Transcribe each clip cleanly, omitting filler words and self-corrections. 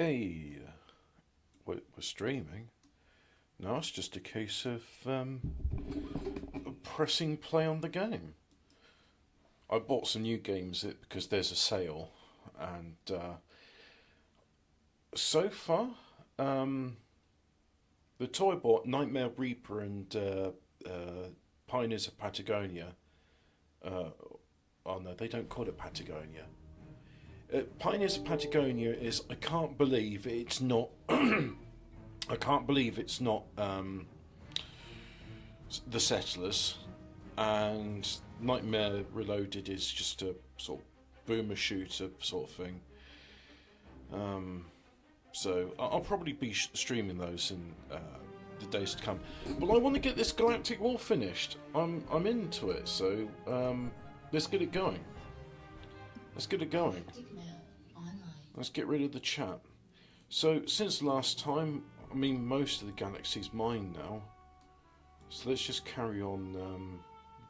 Hey, we're streaming. Now it's just a case of pressing play on the game. I bought some new games because there's a sale, and so far, um, the toy bot Nightmare Reaper and Pioneers of Patagonia. Uh, oh no, they don't call it Patagonia. Pioneers of Patagonia is I can't believe it's not. I can't believe it's not the Settlers, and Nightmare Reloaded is just a sort of boomer shooter sort of thing. So I'll probably be streaming those in the days to come. But I want to get this Galactic War finished. I'm into it. So let's get it going. Let's get it going. Let's get rid of the chat. So since last time, I mean most of the galaxy's mine now. So let's just carry on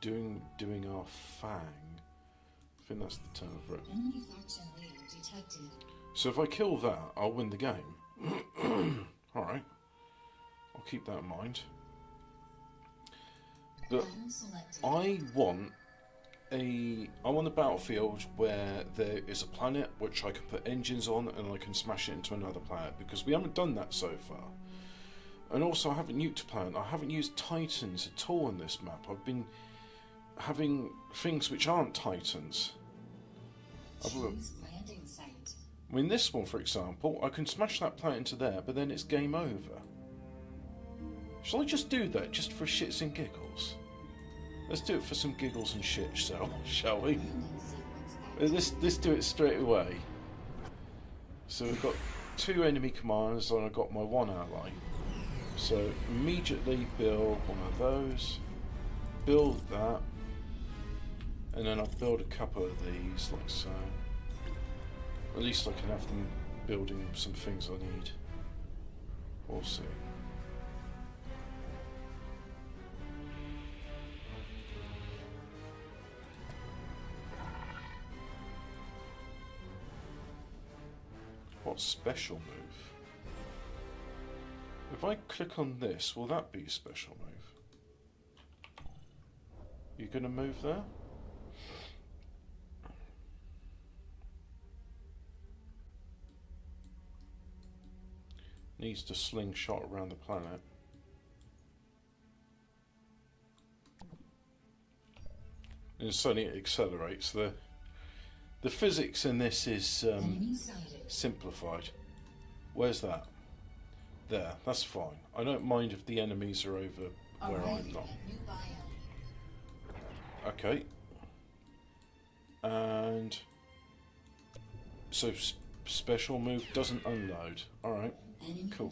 doing our Fang. I think that's the term for it. So if I kill that, I'll win the game. Alright. I'll keep that in mind. But I want a battlefield where there is a planet which I can put engines on and I can smash it into another planet, because we haven't done that so far. And also I haven't nuked a planet. I haven't used Titans at all on this map. I've been having things which aren't Titans. I mean, this one, for example, I can smash that planet into there, but then it's game over. Shall I just do that, just for shits and giggles? Let's do it for some giggles and shit, shall we? Let's do it straight away. So we've got 2 enemy commanders and I've got my 1 ally. So immediately build one of those, build that, and then I'll build a couple of these, like so. At least I can have them building some things I need. We'll see. What special move? If I click on this, will that be a special move? You gonna move there? Needs to slingshot around the planet. And suddenly it accelerates. The physics in this is simplified. Where's that? There, that's fine. I don't mind if the enemies are over where I'm not. Okay. And so special move doesn't unload. Alright. Cool.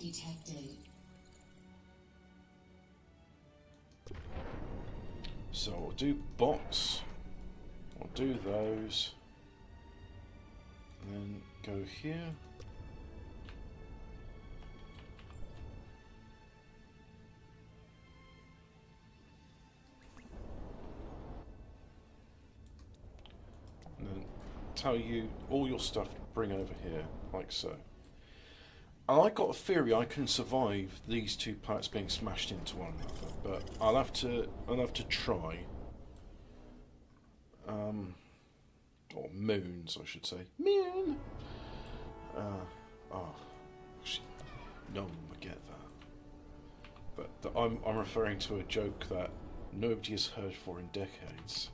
So I'll do bots. I'll do those. And then go here. And then tell you all your stuff to bring over here, like so. And I got a theory I can survive these 2 planets being smashed into one another, but I'll have to try. Or moons, I should say. Moon. Actually, no one would get that. But I'm referring to a joke that nobody has heard for in decades,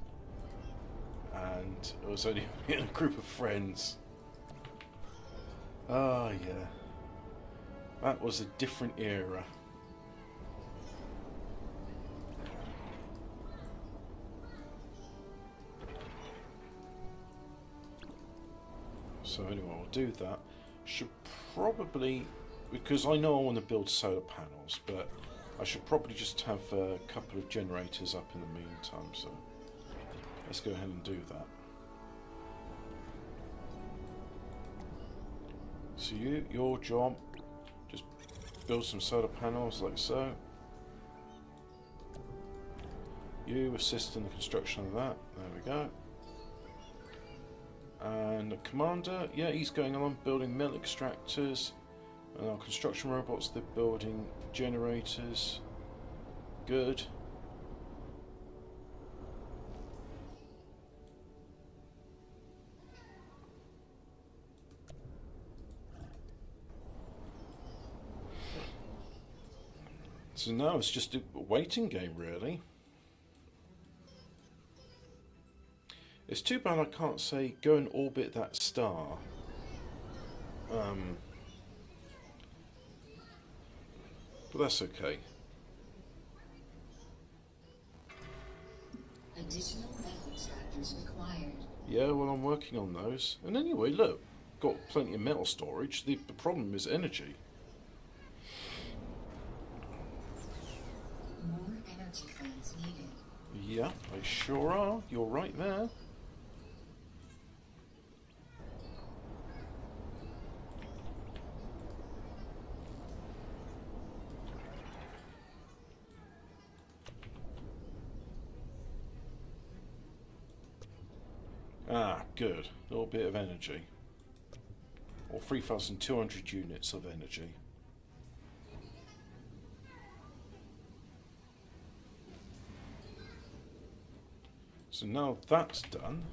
and it was only me and a group of friends. Ah, yeah. That was a different era. So anyway, I'll do that. Should probably, because I know I want to build solar panels, but I should probably just have a couple of generators up in the meantime, so let's go ahead and do that. So your job, just build some solar panels like so. You assist in the construction of that. There we go. And the commander, yeah, he's going on building mill extractors. And our construction robots, they're building generators. Good. So now it's just a waiting game, really. It's too bad I can't say go and orbit that star. But that's okay. Additional metal extractors required. Yeah, well, I'm working on those. And anyway, look, got plenty of metal storage. The problem is energy. More energy plants needed. Yeah, they sure are. You're right there. Ah, good. A little bit of energy. Or 3,200 units of energy. So now that's done,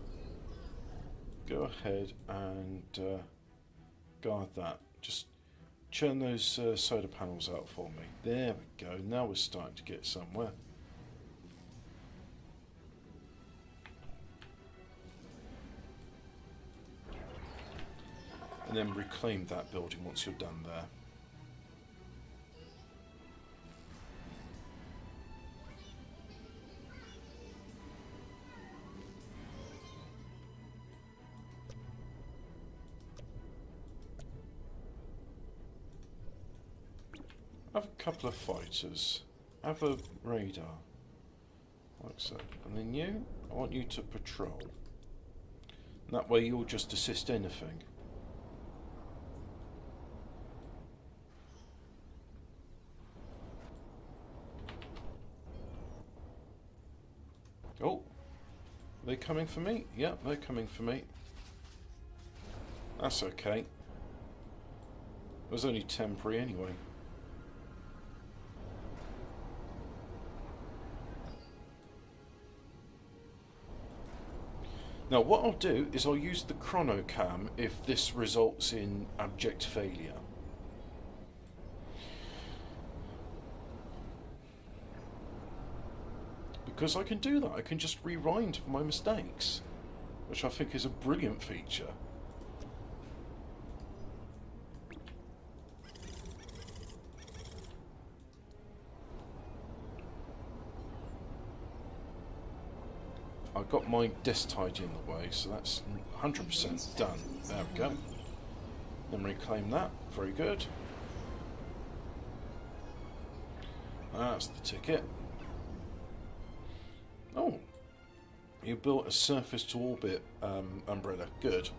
go ahead and guard that. Just churn those solar panels out for me. There we go. Now we're starting to get somewhere. And then reclaim that building once you're done there. Have a couple of fighters. Have a radar. Like so. And then you, I want you to patrol. And that way you'll just assist anything. Oh, are they coming for me? Yeah, they're coming for me. That's okay. It was only temporary anyway. Now what I'll do is I'll use the chronocam if this results in abject failure. Because I can do that, I can just rewind for my mistakes, which I think is a brilliant feature. I've got my desk tidy in the way, so that's 100% done. There we go. Then reclaim that. Very good. That's the ticket. Oh, you built a surface to orbit umbrella. Good.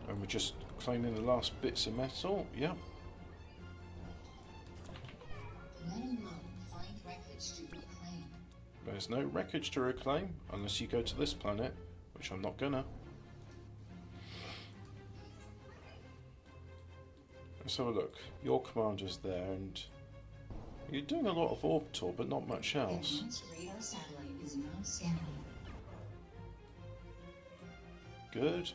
And we're just claiming the last bits of metal. Yep. There's no wreckage to reclaim unless you go to this planet, which I'm not gonna. Let's have a look. Your commander's there, and you're doing a lot of orbital, but not much else. Radar satellite is now scanning. Good.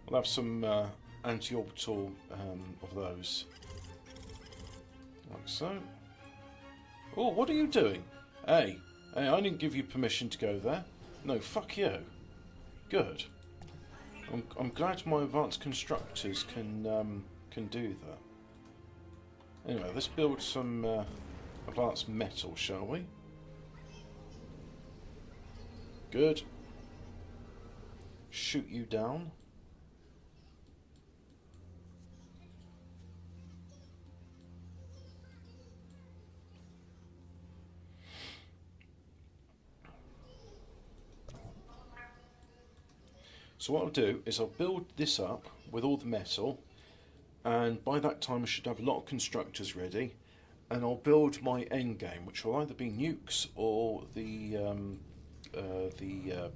We'll have some anti-orbital of those. Like so. Oh, what are you doing? Hey, I didn't give you permission to go there. No, fuck you. Good. I'm glad my advanced constructors can do that. Anyway, let's build some advanced metal, shall we? Good. Shoot you down. So what I'll do is I'll build this up with all the metal, and by that time I should have a lot of constructors ready, and I'll build my end game, which will either be nukes or the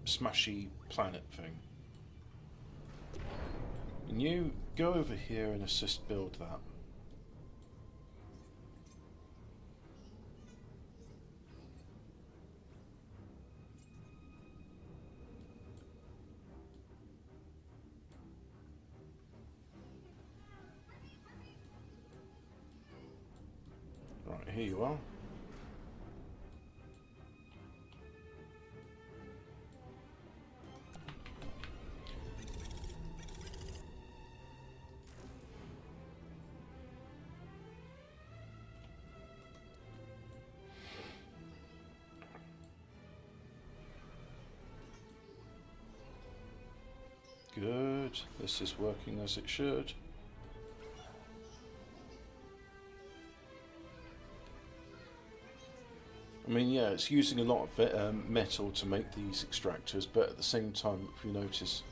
smashy planet thing. And you go over here and assist build that. Right, here you are. Good, this is working as it should. I mean, yeah, it's using a lot of metal to make these extractors, but at the same time, if you notice,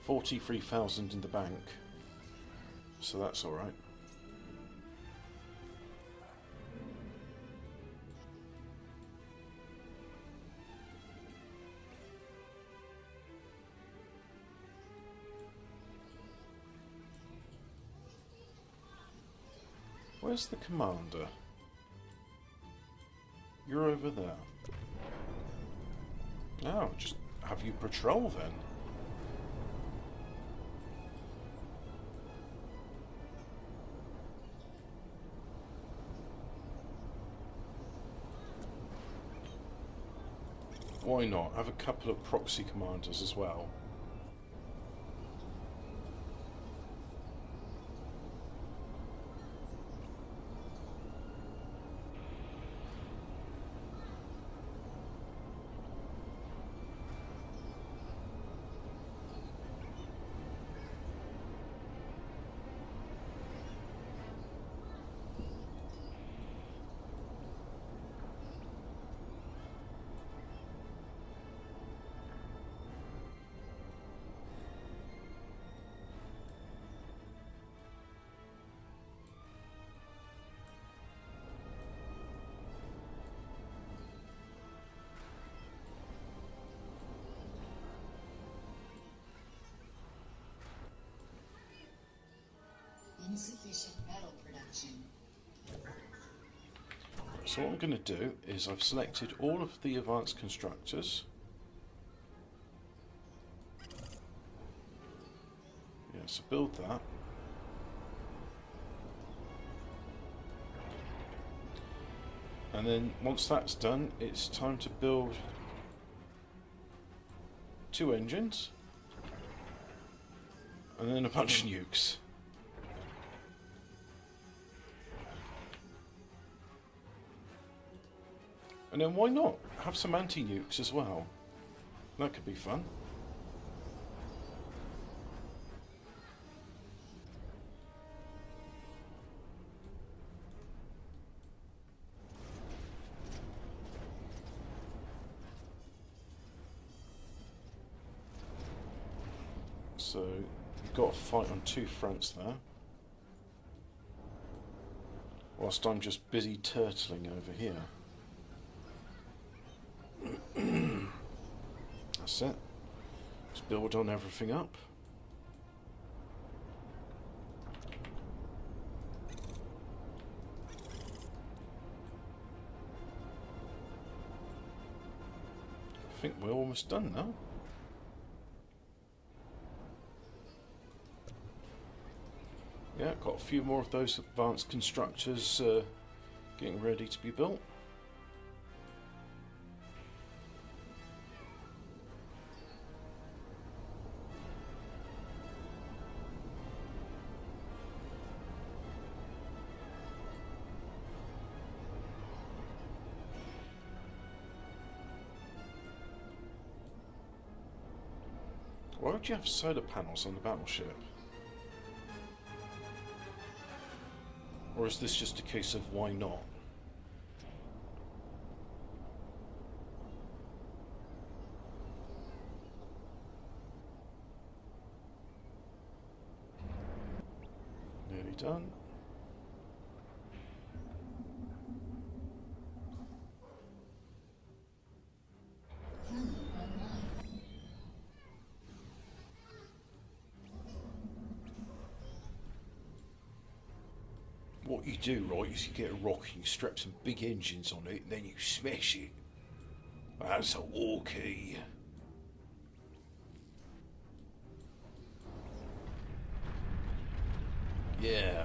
43,000 in the bank, so that's alright. Where's the commander? You're over there. Oh, just have you patrol then? Why not? Have a couple of proxy commanders as well. Insufficient metal production. So what I'm going to do is I've selected all of the advanced constructors. Yeah, so build that. And then once that's done, it's time to build 2 engines. And then a bunch of nukes. And then why not have some anti-nukes as well? That could be fun. So you've got to fight on 2 fronts there. Whilst I'm just busy turtling over here. That's it. Just build on everything up. I think we're almost done now. Yeah, got a few more of those advanced constructors getting ready to be built. Why would you have solar panels on the battleship? Or is this just a case of why not? Nearly done. Helmet online. What you do, right, is you get a rock and you strap some big engines on it and then you smash it. That's a walkie. Yeah.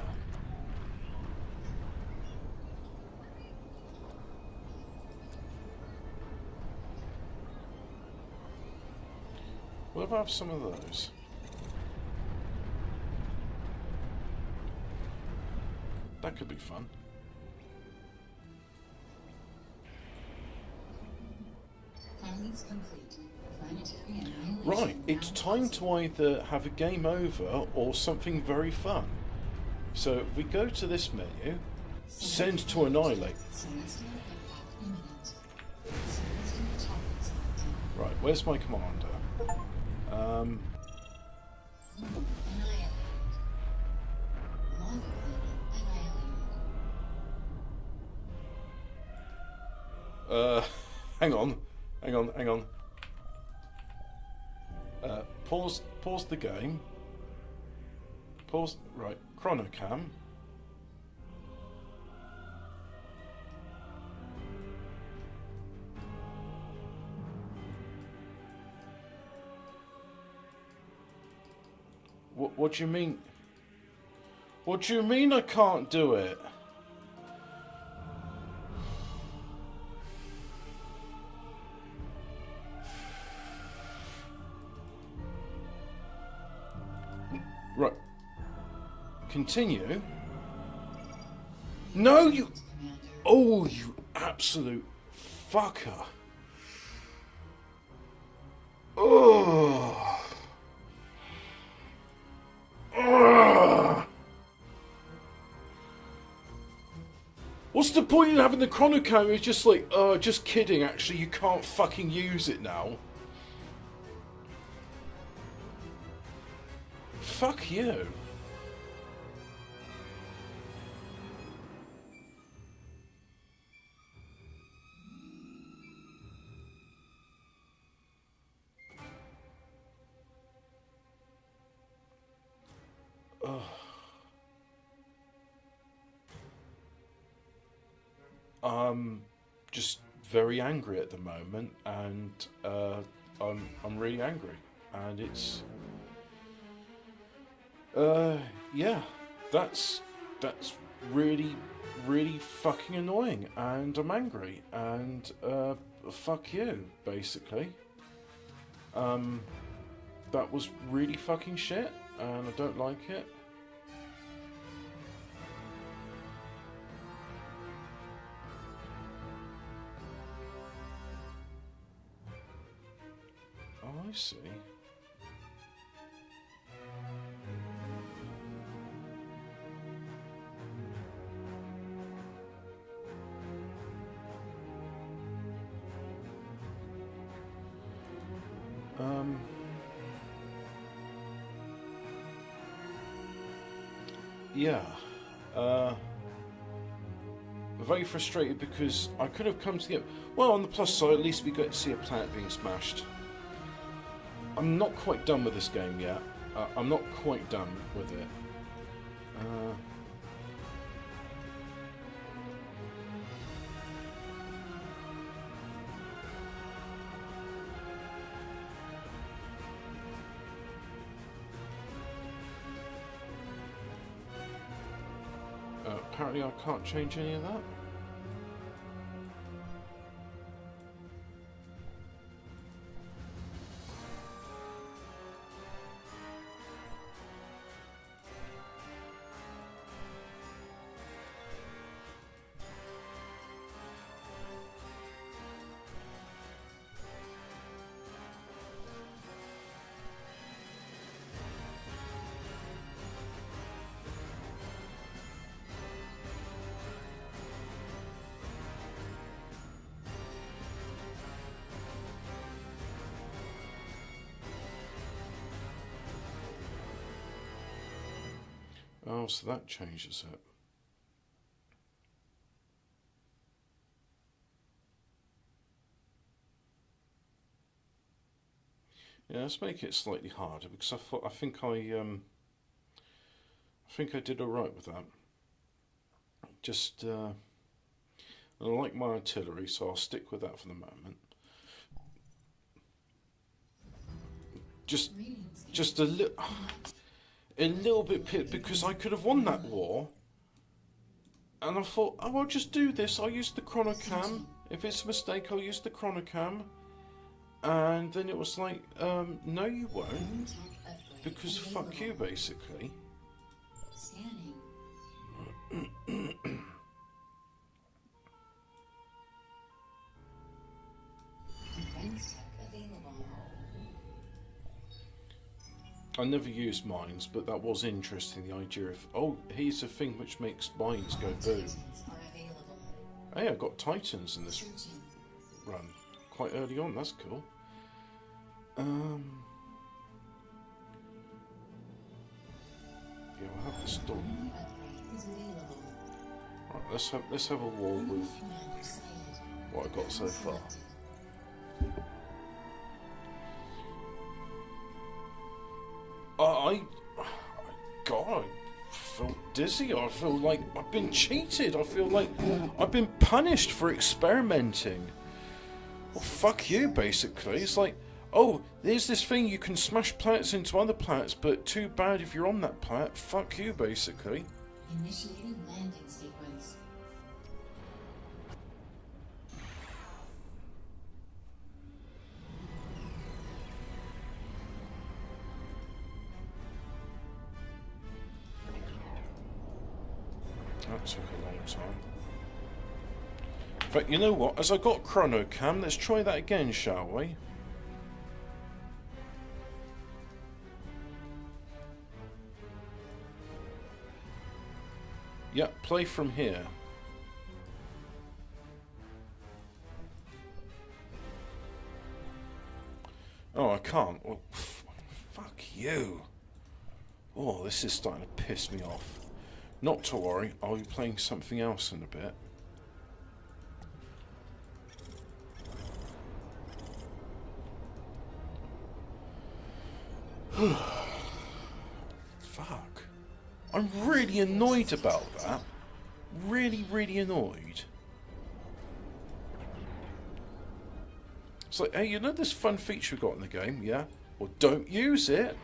What about some of those? That could be fun. Plans complete. Planetary annihilation. Right, it's now time to either have a game over or something very fun. So if we go to this menu, send to annihilate. Celestial impact imminent. Celestial target selected. Right, where's my commander? Annihilated. Lava planet annihilated. Hang on. Pause the game. Pause, right, chronocam. What do you mean? What do you mean I can't do it? Right. Continue. No, you... Commander. Oh, you absolute fucker. Oh. Ugh. What's the point in having the chronocam? It's just like, just kidding, actually, you can't fucking use it now. Fuck you. I'm just very angry at the moment, and I'm really angry, and it's yeah, that's really fucking annoying, and I'm angry, and fuck you, basically. That was really fucking shit, and I don't like it. Oh, I see. Yeah. Very frustrated because I could have come to the... Well, on the plus side, at least we got to see a planet being smashed. I'm not quite done with this game yet. I'm not quite done with it. Apparently I can't change any of that. Oh, so that changes it. Yeah, let's make it slightly harder because I think I did all right with that. Just I like my artillery, so I'll stick with that for the moment. Just Radiant's just a little bit pit because I could have won that war, and I thought, oh, I'll just do this. I'll use the chronocam. If it's a mistake, I'll use the chronocam. And then it was like, no, you won't, tech upgrade because fuck you, available. basically. Scanning. Defense tech available. I never used mines, but that was interesting. The idea of, oh, here's a thing which makes mines go boom. Titans are available. Hey, I got Titans in this Searching. run quite early on. That's cool. Yeah, we'll have the storm. Enemy upgrade is available. Right, let's have a war Enemy with commander sighted. what I got so far. Selected. God, I feel dizzy. I feel like I've been cheated. I feel like I've been punished for experimenting. Well, fuck you, basically. It's like, oh, there's this thing you can smash planets into other planets, but too bad if you're on that planet. Fuck you, basically. Initiating landing sequence. That took a long time. But you know what? As I got chronocam, let's try that again, shall we? Yep, play from here. Oh, I can't. Well, fuck you. Oh, this is starting to piss me off. Not to worry, I'll be playing something else in a bit. Fuck. I'm really annoyed about that. Really, really annoyed. It's like, hey, you know this fun feature we got in the game, yeah? Well, don't use it.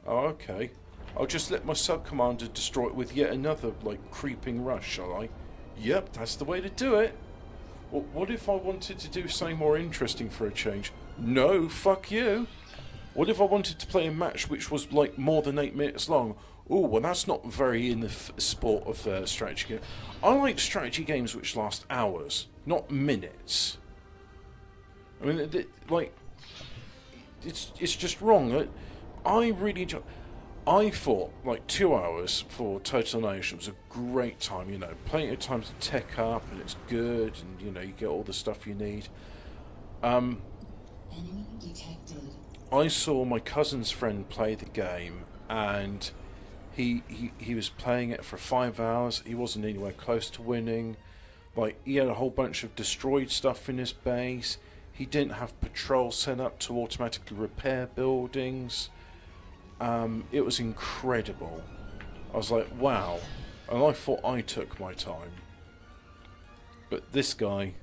Oh, okay. I'll just let my sub-commander destroy it with yet another, like, creeping rush, shall I? Yep, that's the way to do it. Well, what if I wanted to do something more interesting for a change? No, fuck you. What if I wanted to play a match which was, like, more than 8 minutes long? Oh, well, that's not very in the sport of strategy game. I like strategy games which last hours, not minutes. I mean, like, it's just wrong. I really enjoy. I thought like 2 hours for Total Annihilation was a great time. You know, plenty of time to tech up, and it's good, and you know you get all the stuff you need. Enemy detected. I saw my cousin's friend play the game, and he was playing it for 5 hours. He wasn't anywhere close to winning. Like, he had a whole bunch of destroyed stuff in his base. He didn't have patrols set up to automatically repair buildings. It was incredible. I was like, wow. And I thought I took my time. But this guy,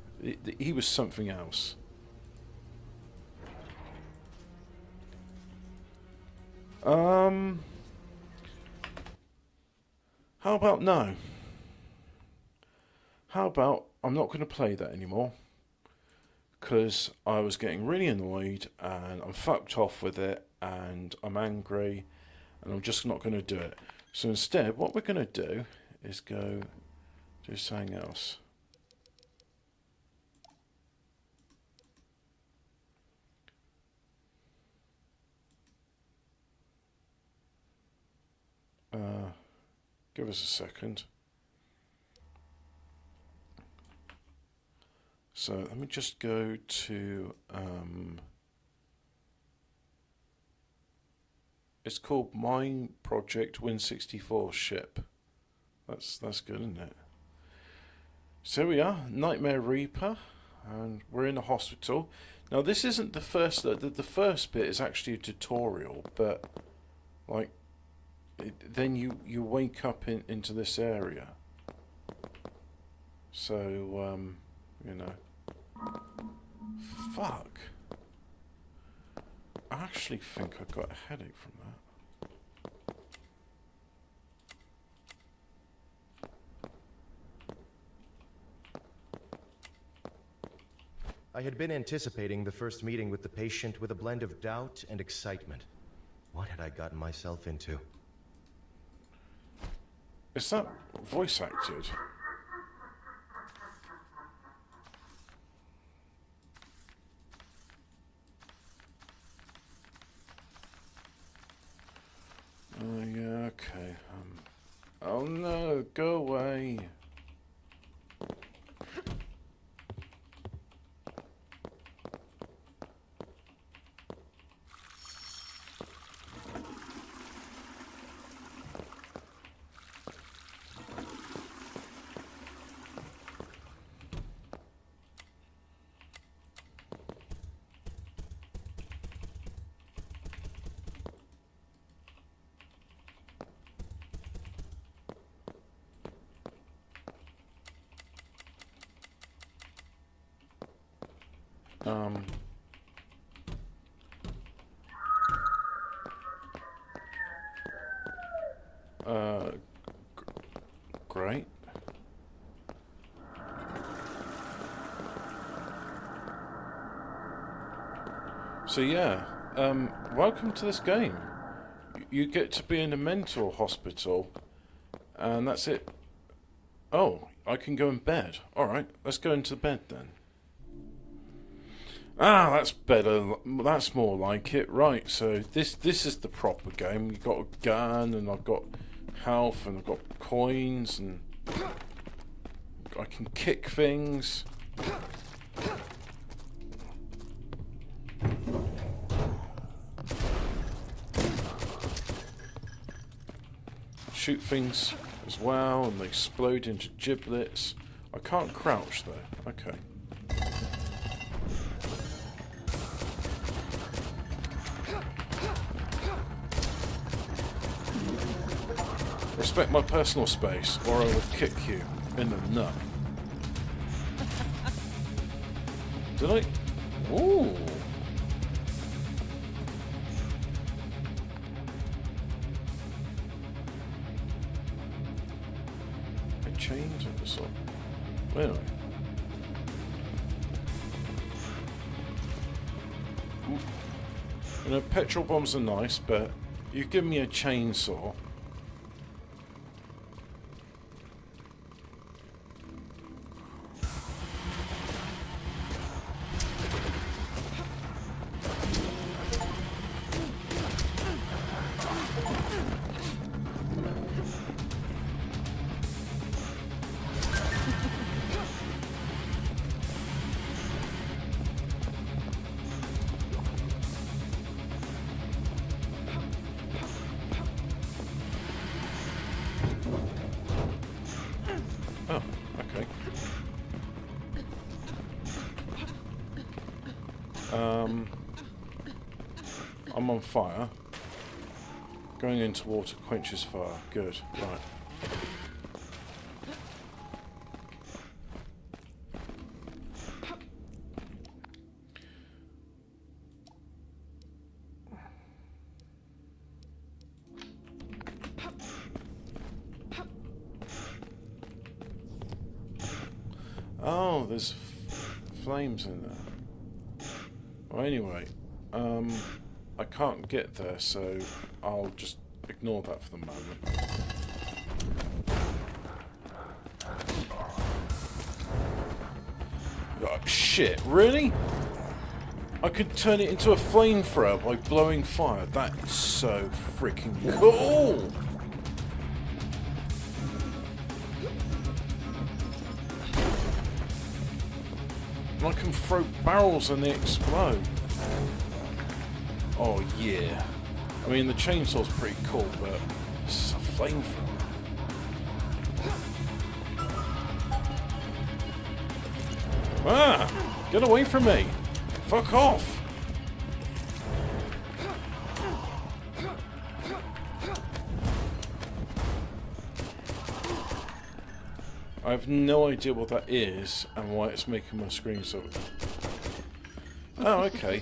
he was something else. How about no? How about I'm not going to play that anymore? Because I was getting really annoyed and I'm fucked off with it and I'm angry and I'm just not going to do it. So instead, what we're going to do is go do something else. Give us a second. So let me just go to It's called My Project Win 64 ship. That's good, isn't it? So we are, Nightmare Reaper, and we're in a hospital. Now this isn't the first. The first bit is actually a tutorial, but like, then you wake up into this area. So you know, fuck. I actually think I got a headache from that. I had been anticipating the first meeting with the patient with a blend of doubt and excitement. What had I gotten myself into? Is that voice acted? Oh yeah, okay. Oh no, go away. Great. So yeah, welcome to this game. You get to be in a mental hospital, and that's it. Oh, I can go in bed. Alright, let's go into bed then. Ah, that's better. That's more like it. Right, so this is the proper game. You've got a gun, and I've got health, and I've got coins, and I can kick things. Shoot things as well, and they explode into giblets. I can't crouch though. Okay. Respect my personal space, or I will kick you in the nut. Did I? Ooh. I changed it this one. Anyway. You know, petrol bombs are nice, but you give me a chainsaw. Oh, okay. I'm on fire. Going into water quenches fire. Good. Right. Oh, there's flames in there. Well, anyway, I can't get there, so I'll just ignore that for the moment. Oh, shit, really? I could turn it into a flamethrower by blowing fire. That is so freaking cool! And I can throw barrels and they explode. Oh yeah. I mean, the chainsaw's pretty cool, but this is a flamethrower. Ah! Get away from me! Fuck off! I have no idea what that is and why it's making my screen so... Oh, okay.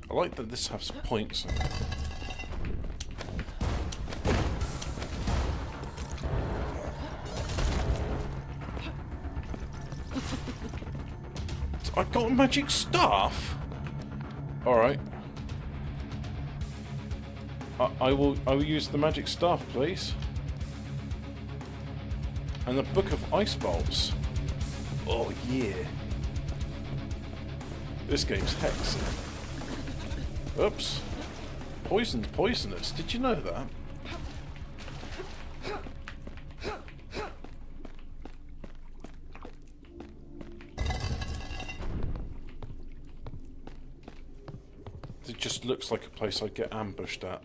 I like that this has points on it. I got a magic staff? Alright. I will use the magic staff, please. And the Book of Ice Bolts. Oh yeah. This game's hexy. Oops. Poison's poisonous. Did you know that? It just looks like a place I'd get ambushed at.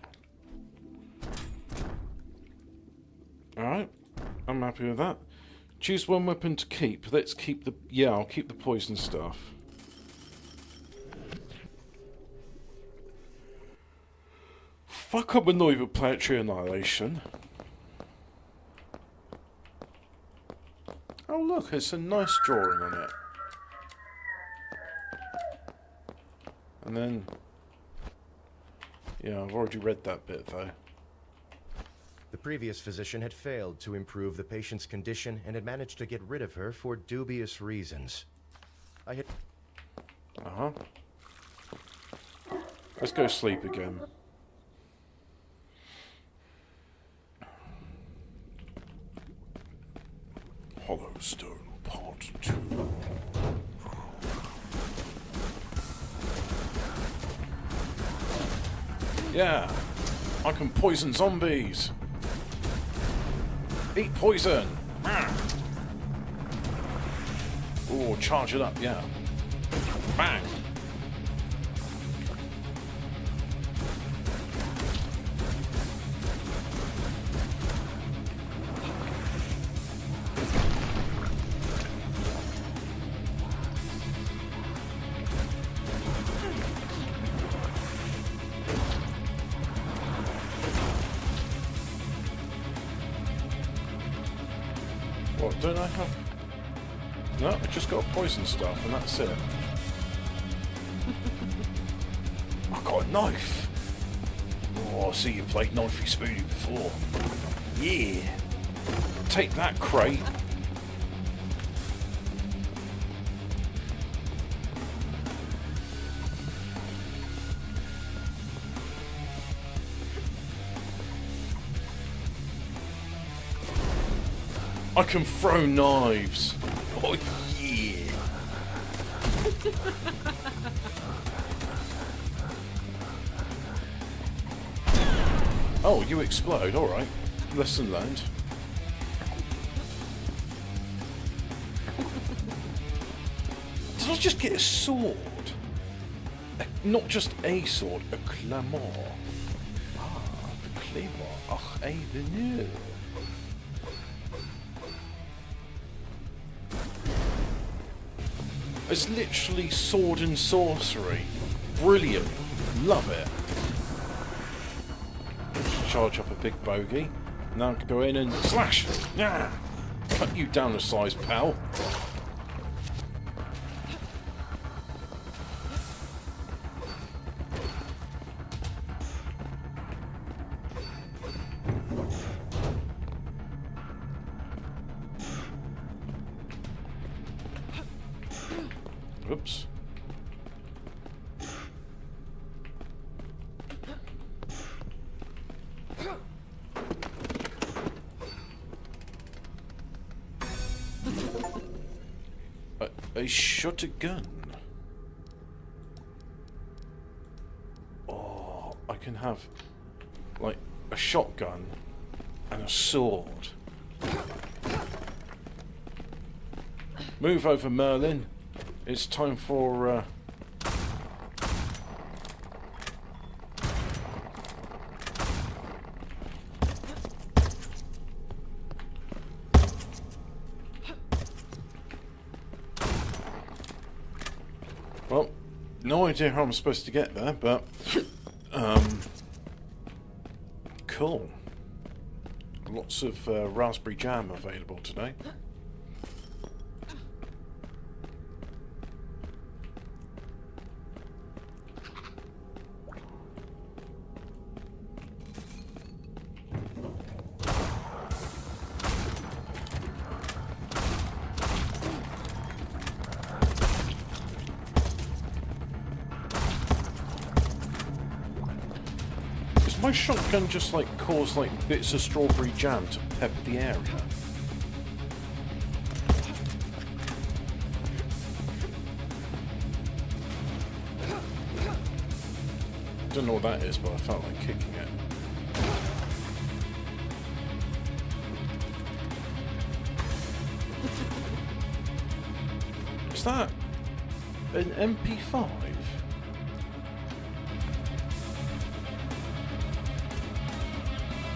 Alright. I'm happy with that. Choose one weapon to keep. Let's keep the... Yeah, I'll keep the poison stuff. Fuck, I'm annoyed with Planetary Annihilation. Oh look, it's a nice drawing on it. And then... Yeah, I've already read that bit though. The previous physician had failed to improve the patient's condition and had managed to get rid of her for dubious reasons. I had... Uh-huh. Let's go sleep again. Hollowstone Part 2. Yeah, I can poison zombies. Eat poison. Oh, charge it up, yeah. Bang. What, don't I have... No, I just got a poison stuff and that's it. I got a knife. Oh, I see you played knifey spoony before. Yeah. Take that, crate. I can throw knives. Oh yeah. Oh, you explode. All right. Lesson learned. Did I just get a sword? Not just a sword, a claymore. Ah, the claymore. Ach, even. It's literally sword and sorcery. Brilliant. Love it. Charge up a big bogey. Now I can go in and slash. Yeah. Cut you down a size, pal. Oops. A shotgun. Oh, I can have like a shotgun and a sword. Move over, Merlin. It's time for well, no idea how I'm supposed to get there, but cool. Lots of raspberry jam available today. Does my shotgun just like cause like bits of strawberry jam to pep the area? Don't know what that is, but I felt like kicking it. Is that an MP5?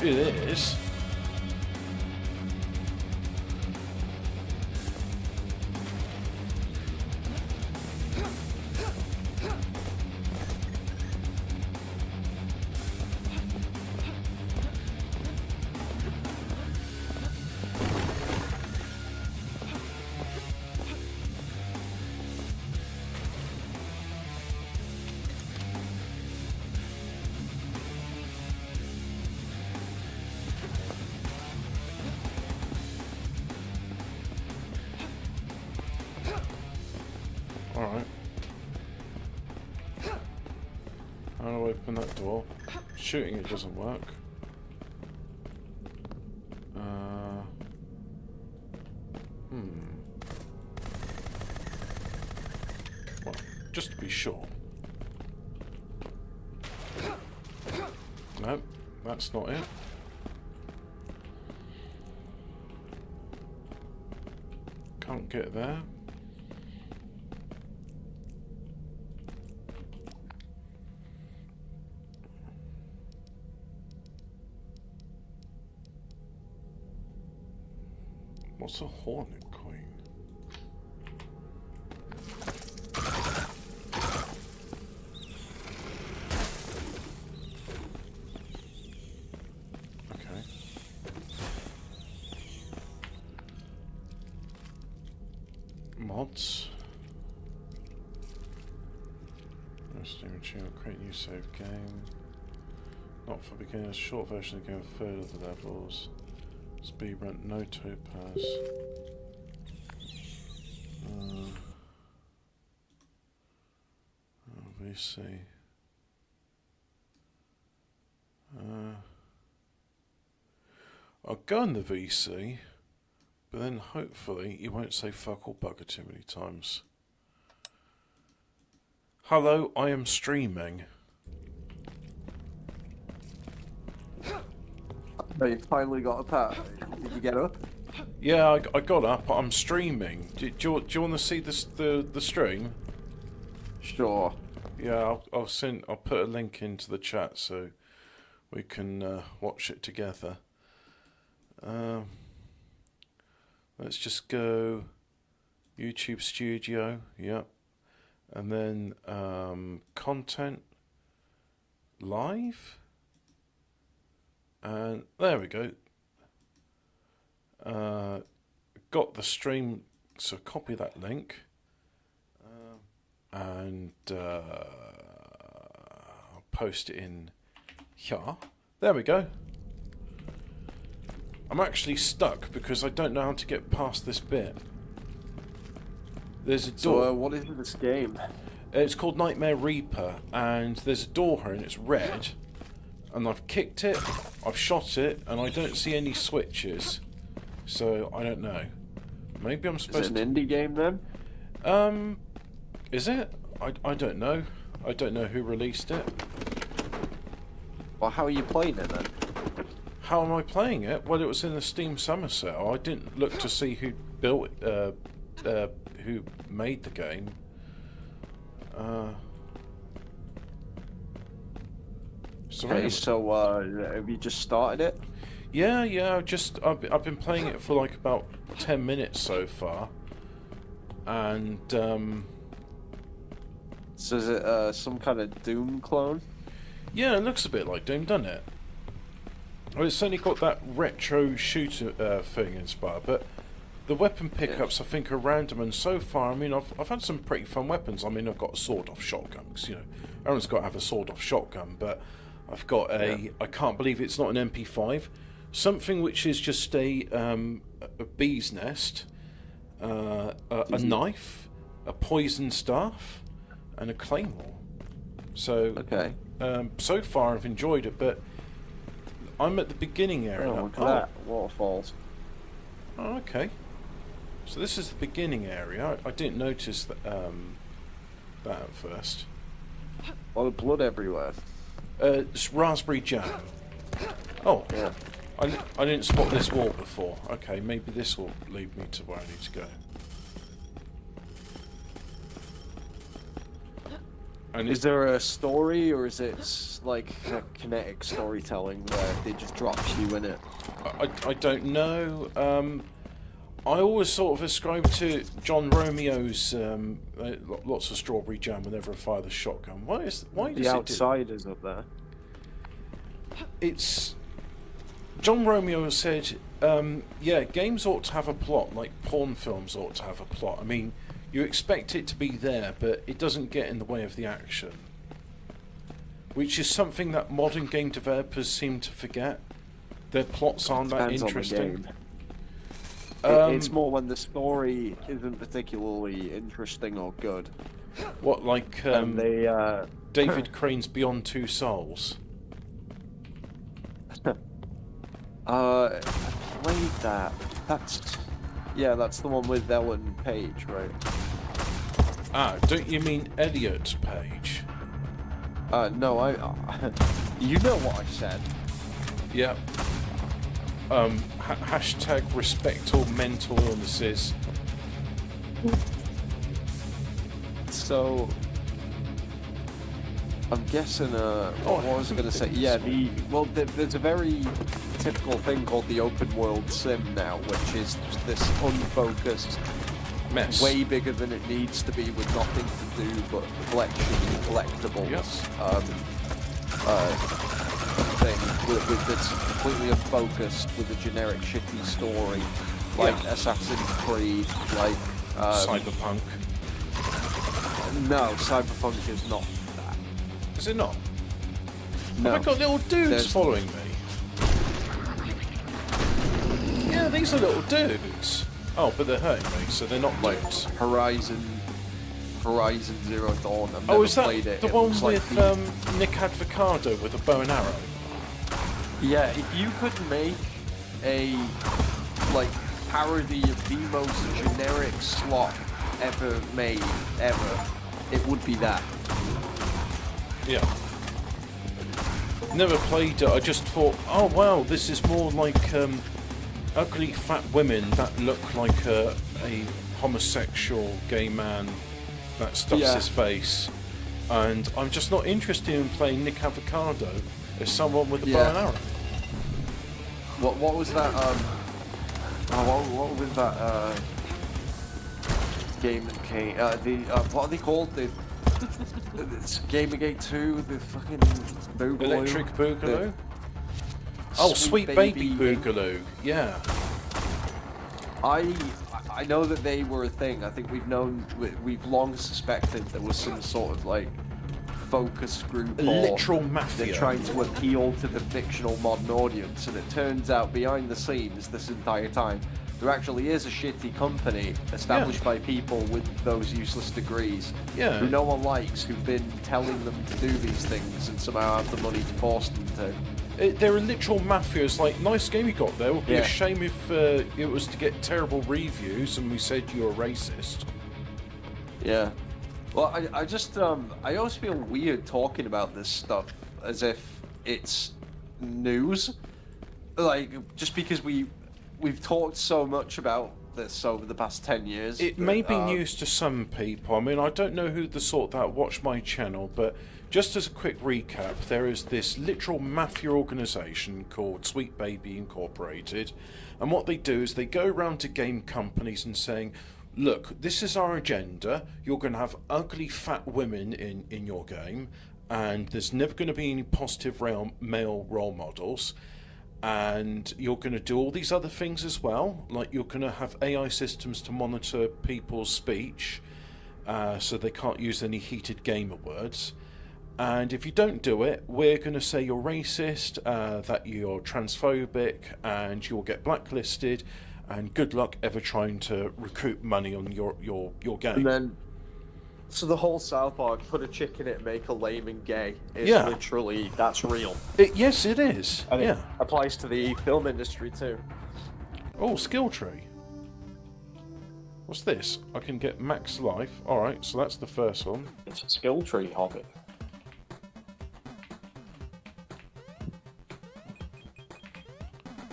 It is. Alright. How do I open that door? Shooting it doesn't work. Well, just to be sure. No, that's not it. Can't get there. What's a Hornet Queen? Okay. Mods. Steam machine will create new save game. Not for beginners. Short version of the game, a third of the levels. Speed run, no topaz. VC. I'll go in the VC, but then hopefully you won't say fuck or bugger too many times. Hello, I am streaming. Oh, you finally got a part. Did you get up? Yeah, I got up. I'm streaming. Do you want to see the stream? Sure. Yeah, I'll put a link into the chat so we can watch it together. Let's just go YouTube Studio. Yep, and then content live. And there we go. Got the stream, so copy that link. And I'll post it in here. There we go. I'm actually stuck because I don't know how to get past this bit. There's a So, door. what is this game? It's called Nightmare Reaper, and there's a door here, and it's red. And I've kicked it, I've shot it, and I don't see any switches. So I don't know. Maybe I'm Is supposed it to. an indie game then? Is it? I don't know. I don't know who released it. Well, how are you playing it then? How am I playing it? Well, it was in the Steam Summer Sale. I didn't look to see who built, who made the game. So Okay, anyway. so have you just started it? Yeah, I've been playing it for like about 10 minutes so far, and So is it some kind of Doom clone? yeah, it looks a bit like Doom, doesn't it? Well, it's certainly got that retro shooter thing inspired, but the weapon pickups I think are random, and so far, I mean, I've had some pretty fun weapons. I mean, I've got a sawed-off shotgun, because, you know, everyone's got to have a sawed-off shotgun, but I've got a, I can't believe it's not an MP5, something which is just a bee's nest, a knife, a poison staff, and a claymore. So, Okay. so far I've enjoyed it, but I'm at the beginning area. Oh, now. look at that. Waterfalls. Oh, okay. So this is the beginning area. I didn't notice that, that at first. A lot of blood everywhere. It's raspberry jam. Oh, Yeah. I didn't spot this wall before. Okay, maybe this will lead me to where I need to go. And Is there a story, or is it like a kinetic storytelling where they just drop you in it? I don't know. I always sort of ascribe to John Romeo's lots of strawberry jam whenever I fire the shotgun. Why does The it do? Outsiders up there. It's John Romeo said, yeah, games ought to have a plot, like porn films ought to have a plot. I mean, you expect it to be there, but it doesn't get in the way of the action. Which is something that modern game developers seem to forget. Their plots aren't that Depends on the interesting. game. It's more when the story isn't particularly interesting or good. What, like And they, David Crane's Beyond Two Souls? I played that. That's the one with Ellen Page, right? Ah, don't you mean Elliot Page? No, you know what I said. Yeah. Hashtag respect all mental illnesses. So, I'm guessing, what was I going to say? Yeah, there's a very typical thing called the open world sim now, which is just this unfocused, Mess. way bigger than it needs to be, with nothing to do but collection and collectibles. Yep. Thing with that's completely unfocused, with a generic shitty story, like Yeah. Assassin's Creed, like Cyberpunk. no, Cyberpunk is not that. Is it not? No, Have I got little dudes There's- following me? Yeah, these are little dudes. Oh, but they're hurting me, so they're not like dudes. Horizon Zero Dawn. I've Oh, never is that played it. the It one looks like with the- Nick Advocado with a bow and arrow? Yeah, if you could make a like parody of the most generic slot ever made, it would be that. Yeah. Never played it. I just thought, oh wow, this is more like ugly fat women that look like a homosexual gay man that stuffs Yeah. his face, and I'm just not interested in playing Nick Avocado as someone with a bow Yeah. and arrow. What was that? What was that? Game that came. What are they called? It's Gamergate 2. The fucking Boogaloo. Electric Boogaloo. The Oh, Sweet Baby Boogaloo. Yeah. I know that they were a thing. I think we've long suspected there was some sort of like focus group A or literal mafia. they're trying to appeal to the fictional modern audience, and it turns out behind the scenes this entire time there actually is a shitty company established by people with those useless degrees Yeah. who no one likes, who've been telling them to do these things and somehow have the money to force them to. They're a literal mafia. It's like, nice game you got there. It would be a Yeah. shame if it was to get terrible reviews and we said you're a racist. Yeah. Well, I just, I always feel weird talking about this stuff as if it's news. Like, just because we've talked so much about this over the past 10 years. It may be news to some people. I mean, I don't know who the sort that watch my channel, but just as a quick recap, there is this literal mafia organisation called Sweet Baby Incorporated, and what they do is they go around to game companies and saying, look, this is our agenda, you're going to have ugly fat women in your game, and there's never going to be any positive male role models, and you're going to do all these other things as well, like you're going to have AI systems to monitor people's speech, so they can't use any heated gamer words. And if you don't do it, we're going to say you're racist, that you're transphobic, and you'll get blacklisted, and good luck ever trying to recoup money on your game. And then, so the whole South Park, put a chick in it, make her lame and gay, is Yeah. literally, that's real. Yes, it is. And yeah. it applies to the film industry too. Oh, skill tree. What's this? I can get max life. Alright, so that's the first one. It's a skill tree, Hobbit.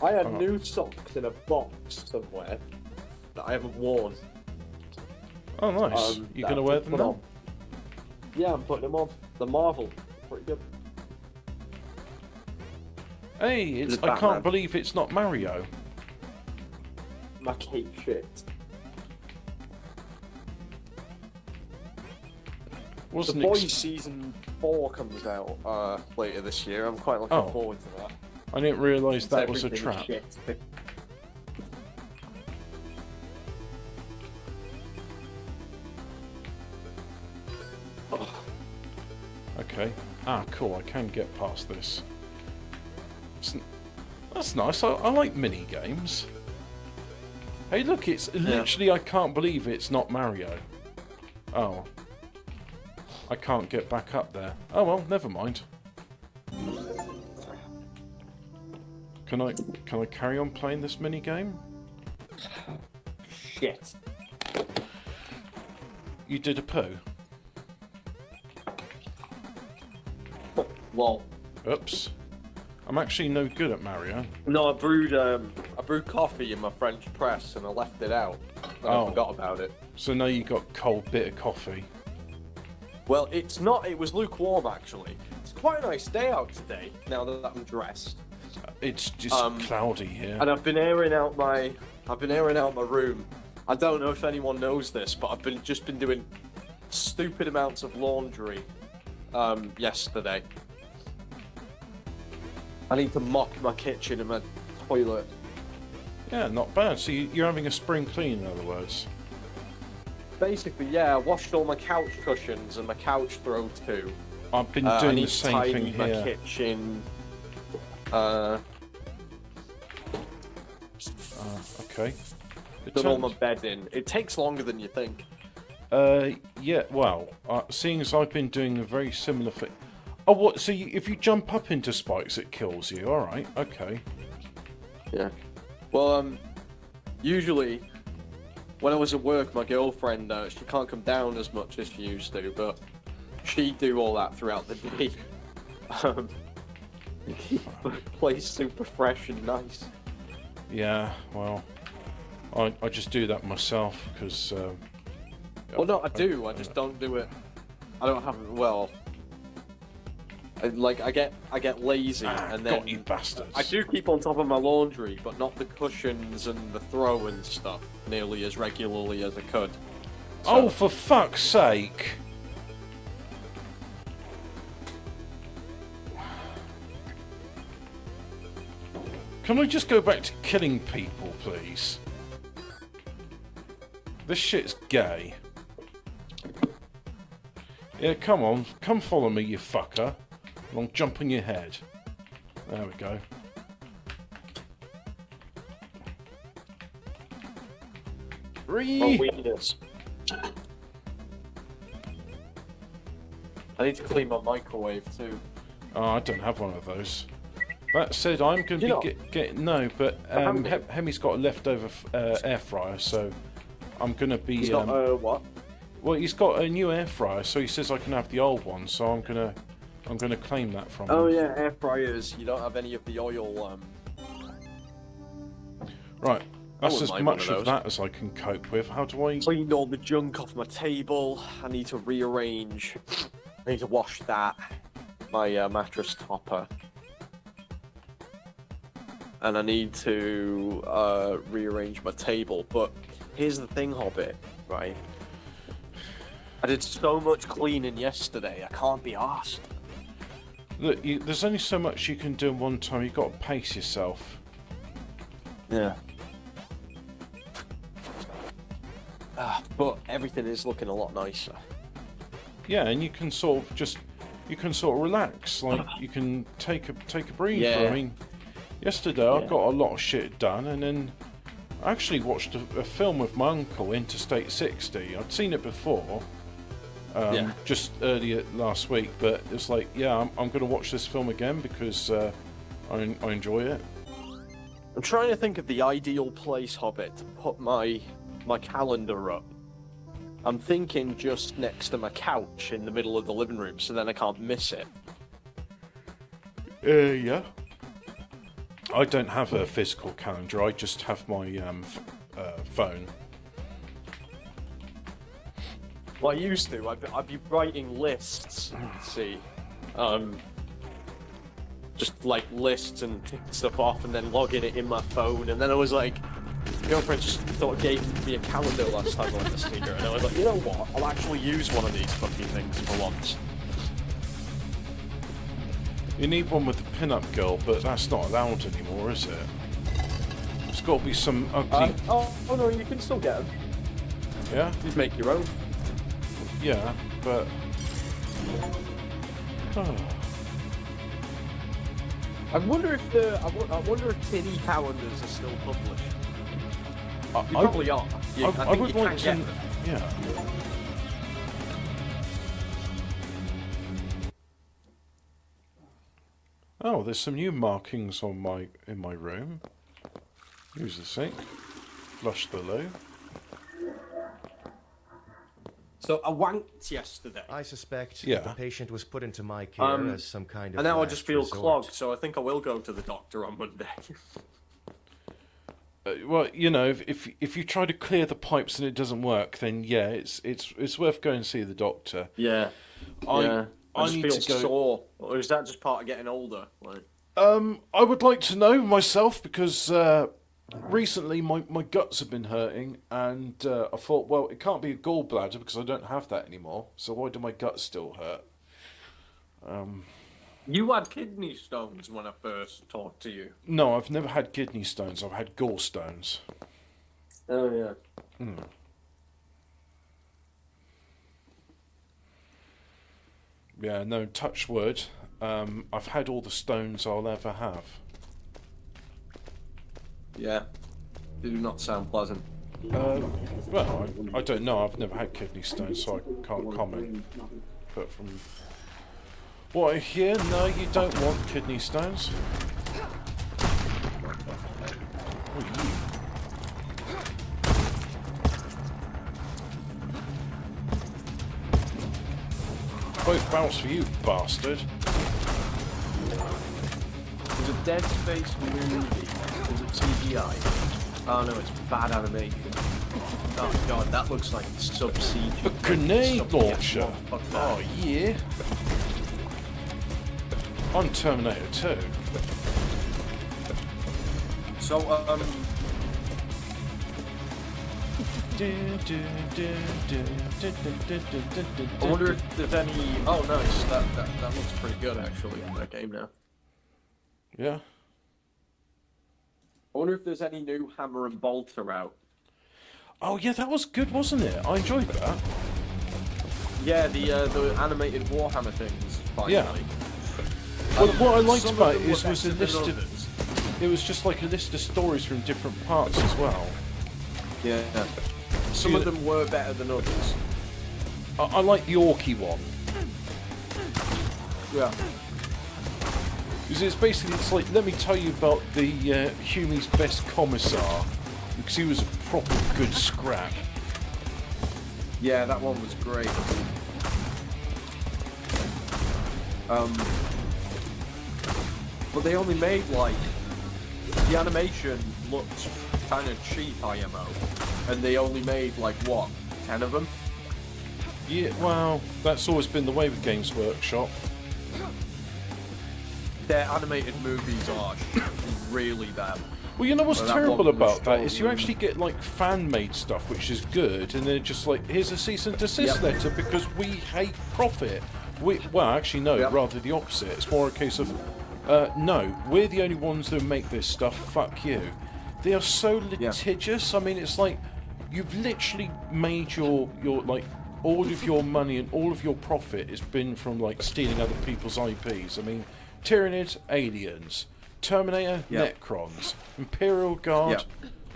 I had new socks in a box somewhere that I haven't worn. Oh, nice. You that going to wear them put now? on. Yeah, I'm putting them on. The Marvel. Pretty good. Hey, it's, It's I Batman. can't believe it's not Mario. My cape shit. The Wasn't Boys Season 4 comes out later this year. I'm quite looking Oh. forward to that. I didn't realise that was a Everything is trap. shit. Oh, Okay. Ah, cool. I can get past this. That's nice. I like mini games. Hey, look! It's literally. I can't believe it's not Mario. Oh. I can't get back up there. Oh well, never mind. Can I carry on playing this mini game? shit. You did a poo. Lol. Oops. I'm actually no good at Mario. No, I brewed coffee in my French press and I left it out. And I forgot about it. So now you got cold bitter coffee. Well, it's not. It was lukewarm actually. It's quite a nice day out today. Now that I'm dressed, It's just cloudy here. and I've been airing out my room. I don't know if anyone knows this, but I've just been doing stupid amounts of laundry yesterday. I need to mop my kitchen and my toilet. Yeah, not bad. So you're having a spring clean, in other words. Basically, yeah, I washed all my couch cushions and my couch throw too. I've been I doing need the to same tidy thing my here. kitchen. Okay. It Done all my turns- bedding. It takes longer than you think. Yeah. Well, seeing as I've been doing a very similar thing. Oh, what? So if you jump up into spikes, it kills you. All right. Okay. Yeah. Well, usually when I was at work, my girlfriend, she can't come down as much as she used to, but she'd do all that throughout the day. Keep the place super fresh and nice. Yeah. Well, I just do that myself because. Well, no, I do. I just don't do it. I don't have. Well, I get lazy, and then got you bastards. I do keep on top of my laundry, but not the cushions and the throw and stuff nearly as regularly as I could. Oh, for fuck's sake! Can I just go back to killing people, please? This shit's gay. Yeah, come on. Come follow me, you fucker. And I'll jump on your head. There we go. Ree! weakness. I need to clean my microwave too. Oh, I don't have one of those. That said, I'm going to be getting... No, but Hemi's got a leftover air fryer, so I'm going to be... He's got, what? Well, he's got a new air fryer, so he says I can have the old one, so I'm gonna claim that from him. Oh yeah, air fryers. You don't have any of the oil. Right, that's as mind much one of of those. that as I can cope with. How do I... Cleaned all the junk off my table. I need to rearrange. I need to wash that. My mattress topper. And I need to rearrange my table. But here's the thing, Hobbit, right? I did so much cleaning yesterday, I can't be arsed. Look, there's only so much you can do in one time. You've got to pace yourself. Yeah. But everything is looking a lot nicer. Yeah, and you can sort of relax. Like, you can take a breather. Yeah. I mean, yesterday I got a lot of shit done, and then I actually watched a film with my uncle, Interstate 60. I'd seen it before. Just earlier last week, but it's like, yeah, I'm going to watch this film again because I enjoy it. I'm trying to think of the ideal place, Hobbit, to put my calendar up. I'm thinking just next to my couch in the middle of the living room, so then I can't miss it. Yeah. I don't have a physical calendar. I just have my phone. Well, I used to. I'd be writing lists. See, just like lists and ticking stuff off, and then logging it in my phone. And then I was like, my girlfriend just gave me a calendar last time I went to see her, and I was like, you know what? I'll actually use one of these fucking things for once. You need one with a pin-up girl, but that's not allowed anymore, is it? It's got to be some ugly... Oh no, you can still get them. Yeah? Just make your own. Yeah, but... I wonder if I wonder if tinny calendars are still published. You probably are. I would like to... Them. Yeah. Oh, there's some new markings on in my room. Use the sink. Flush the loo. So I wanked yesterday. I suspect Yeah. the patient was put into my care as some kind of And now I last just feel resort. clogged, so I think I will go to the doctor on Monday. Well, you know, if you try to clear the pipes and it doesn't work, then yeah, it's worth going to see the doctor. Yeah. I just need feel to go. sore. Or is that just part of getting older? Like... I would like to know myself because recently my guts have been hurting, and I thought, well, it can't be a gallbladder because I don't have that anymore. So why do my guts still hurt? You had kidney stones when I first talked to you. No, I've never had kidney stones. I've had gallstones. Oh yeah. Yeah, no, touch wood. I've had all the stones I'll ever have. Yeah. They do not sound pleasant. Well, I don't know. I've never had kidney stones, so I can't comment. But from what I hear, no, you don't want kidney stones. What are you? Both barrels for you, bastard. Is it Dead Space movie? Is it CGI? Oh no, it's bad animation. Oh god, that looks like sub-CG. A grenade launcher. Fuck that. Oh yeah. I'm Terminator 2. So, I wonder if there's any... Oh, nice. That looks pretty good, actually, in that game now. Yeah. I wonder if there's any new Hammer and Bolter out. Oh yeah, that was good, wasn't it? I enjoyed that. Yeah, the animated Warhammer things, finally. Yeah. Well, what I liked Some of about them it were was a better than list of... others. It was just like a list of stories from different parts as well. Yeah. Some of them were better than others. I like the Orky one. Yeah. Because it's like, let me tell you about the Hume's best commissar, because he was a proper good scrap. Yeah, that one was great. But they only made, like, the animation looked kind of cheap, IMO, and they only made, like, what, 10 of them? Yeah, well, that's always been the way with Games Workshop. Their animated movies are really them. Well, you know what's Well, that terrible one was about that is you strong. actually get like fan-made stuff, which is good, and then just like, here's a cease and desist letter because we hate profit. Well, actually no, rather the opposite. It's more a case of, no, we're the only ones who make this stuff. Fuck you. They are so litigious. I mean, it's like you've literally made your like all of your money and all of your profit has been from like stealing other people's IPs. I mean, Tyranids, Aliens. Terminator, Necrons, Imperial Guard,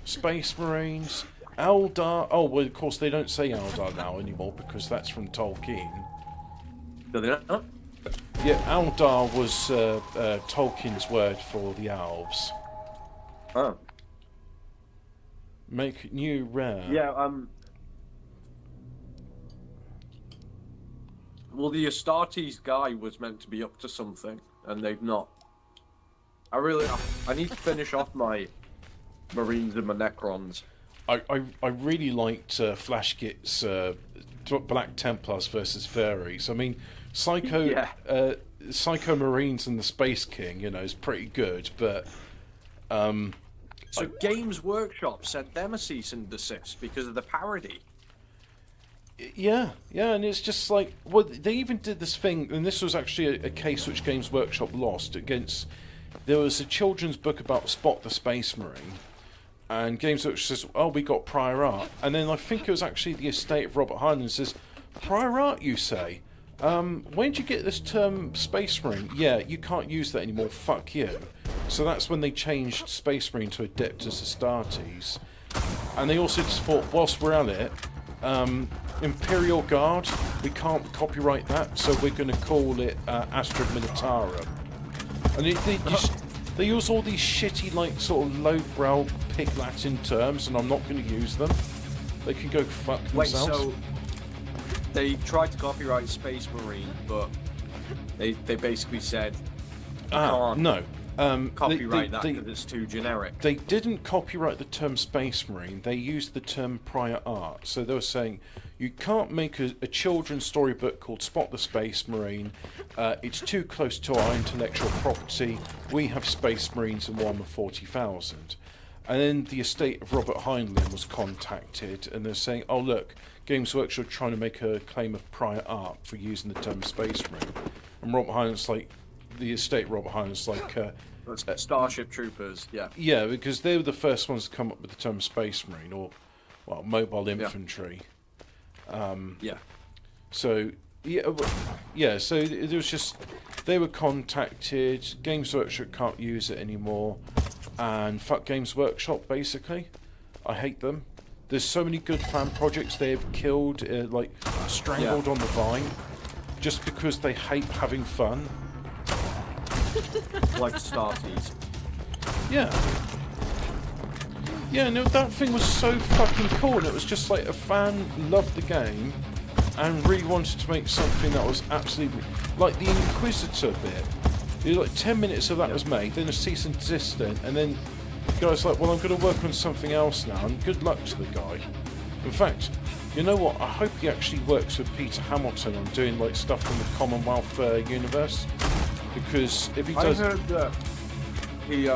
Space Marines, Eldar. Oh, well, of course, they don't say Eldar now anymore because that's from Tolkien. Do they not? Yeah, Eldar was Tolkien's word for the elves. Oh. Make new rare. Yeah, well, the Astartes guy was meant to be up to something, and they've not. I need to finish off my Marines and my Necrons. I really liked Flashkit's Black Templars versus Fairies. I mean, Psycho Marines and the Space King, you know, is pretty good, but So Games Workshop sent them a cease and desist because of the parody. Yeah, and it's just like, well, they even did this thing, and this was actually a case which Games Workshop lost against. There was a children's book about Spot the Space Marine, and Games Workshop says, oh, we got prior art, and then I think it was actually the estate of Robert Heinlein says, prior art, you say? When did you get this term Space Marine? Yeah, you can't use that anymore, fuck you. So that's when they changed Space Marine to Adeptus Astartes, and they also just thought, whilst we're at it, Imperial Guard, we can't copyright that, so we're going to call it Astra Militarum. And they use all these shitty, like, sort of lowbrow pig Latin terms, and I'm not going to use them. They can go fuck themselves. Wait, so they tried to copyright Space Marine, but they basically said you can't no. copyright that because it's too generic. They didn't copyright the term Space Marine, they used the term prior art. So they were saying, you can't make a children's storybook called Spot the Space Marine. It's too close to our intellectual property. We have Space Marines in Warhammer 40,000. And then the estate of Robert Heinlein was contacted, and they're saying, oh look, Games Workshop are trying to make a claim of prior art for using the term Space Marine. And Robert Heinlein's like, the estate of Robert Heinlein's like... Starship Troopers, yeah. Yeah, because they were the first ones to come up with the term Space Marine, or, well, mobile infantry. So, so it was just, they were contacted, Games Workshop can't use it anymore, and fuck Games Workshop, basically. I hate them. There's so many good fan projects they have killed, like, strangled on the vine, just because they hate having fun. Like Starties. Yeah, no, that thing was so fucking cool, and it was just like a fan loved the game and really wanted to make something that was absolutely... Like the Inquisitor bit, like 10 minutes of that was made, then a cease and desist then, and then the guy's like, well, I'm going to work on something else now, and good luck to the guy. In fact, you know what, I hope he actually works with Peter Hamilton on doing like stuff from the Commonwealth universe, because if he does... I heard that he,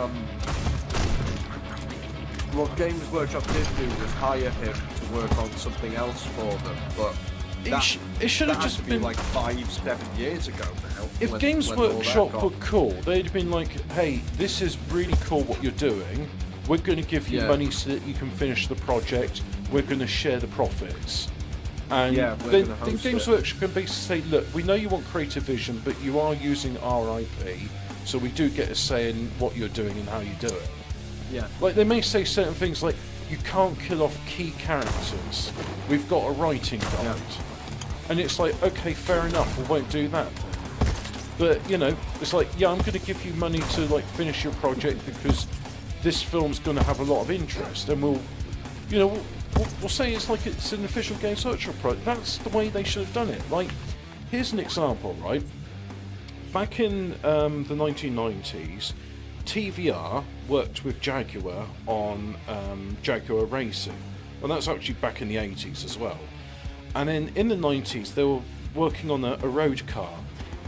what Games Workshop did do was hire him to work on something else for them, but it should have just been like 5-7 years ago now. If Games Workshop were cool, they'd have been like, hey, this is really cool what you're doing, we're going to give you money so that you can finish the project, we're going to share the profits. And then Games Workshop can basically say, look, we know you want creative vision, but you are using our IP, so we do get a say in what you're doing and how you do it. Yeah. Like, they may say certain things like, you can't kill off key characters. We've got a writing guide. And it's like, okay, fair enough, we won't do that then. But, you know, it's like, yeah, I'm going to give you money to, like, finish your project because this film's going to have a lot of interest. And we'll, you know, we'll say it's like it's an official Games Workshop project. That's the way they should have done it. Like, here's an example, right? Back in the 1990s, TVR worked with Jaguar on Jaguar Racing. Well, that's actually back in the 80s as well. And then in the 90s, they were working on a road car.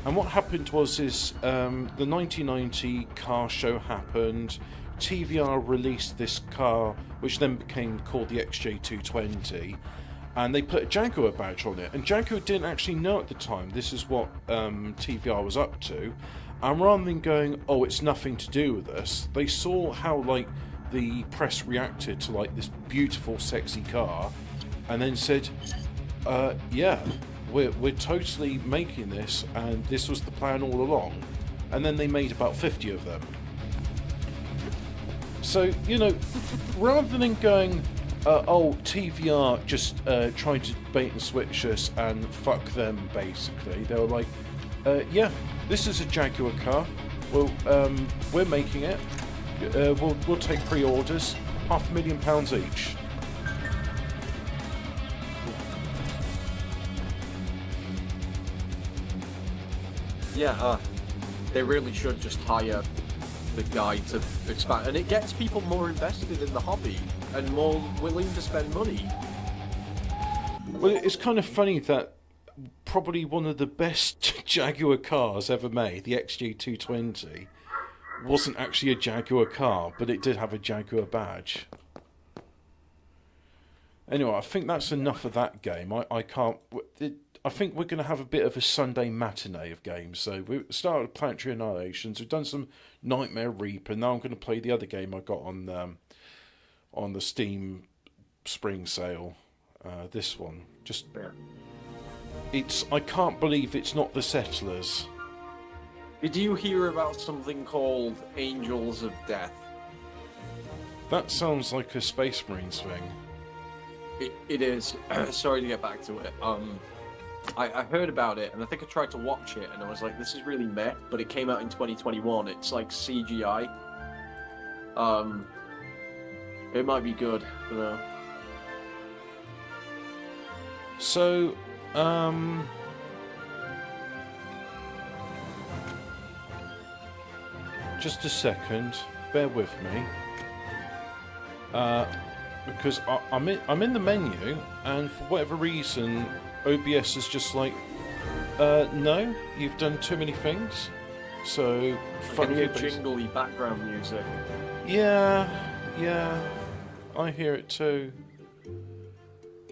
And what happened was the 1990 car show happened. TVR released this car, which then became called the XJ220. And they put a Jaguar badge on it. And Jaguar didn't actually know at the time this is what TVR was up to. And rather than going, oh, it's nothing to do with us, they saw how, like, the press reacted to, like, this beautiful, sexy car. And then said, yeah, we're totally making this, and this was the plan all along. And then they made about 50 of them. So, you know, rather than going, oh, TVR just trying to bait and switch us and fuck them, basically, they were like, yeah, this is a Jaguar car. Well, we're making it. We'll take pre-orders, £500,000 each. Yeah, they really should just hire the guy to expand, and it gets people more invested in the hobby and more willing to spend money. Well, it's kind of funny that probably one of the best Jaguar cars ever made, the XJ220, wasn't actually a Jaguar car, but it did have a Jaguar badge. Anyway, I think that's enough of that game. I can't... I think we're going to have a bit of a Sunday matinee of games. So we started Planetary Annihilations. We've done some Nightmare Reaper. Now I'm going to play the other game I got on the Steam Spring Sale. This one, just I can't believe it's not the Settlers. Did you hear about something called Angels of Death? That sounds like a Space Marines thing. It is. Sorry to get back to it. I heard about it, and I think I tried to watch it, and I was like, this is really meh, but it came out in 2021. It's like CGI. It might be good, I don't know. So, just a second, bear with me. Because I'm in the menu, and for whatever reason, OBS is just like, no, you've done too many things. So, fuck I you. hear jingly background music. Yeah, I hear it too.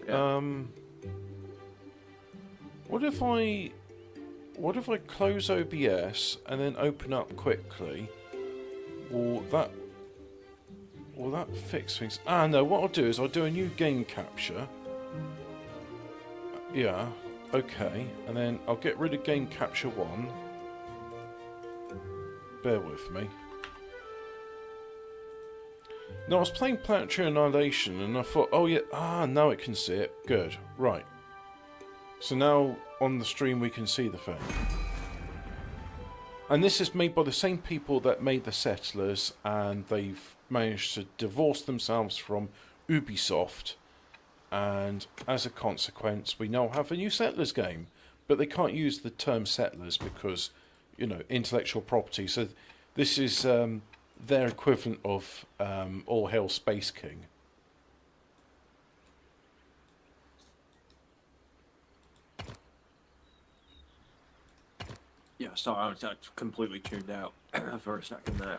Yeah. What if I close OBS and then open up quickly? Will that fix things? Ah, no, what I'll do is I'll do a new game capture. Yeah, okay. And then I'll get rid of game capture 1. Bear with me. No, I was playing Planetary Annihilation and I thought, oh yeah, now it can see it. Good, right. So now on the stream we can see the thing. And this is made by the same people that made the Settlers, and they've managed to divorce themselves from Ubisoft, and as a consequence we now have a new Settlers game. But they can't use the term Settlers because, you know, intellectual property. So this is their equivalent of All Hail Space King. Yeah, sorry, I completely tuned out for a second there.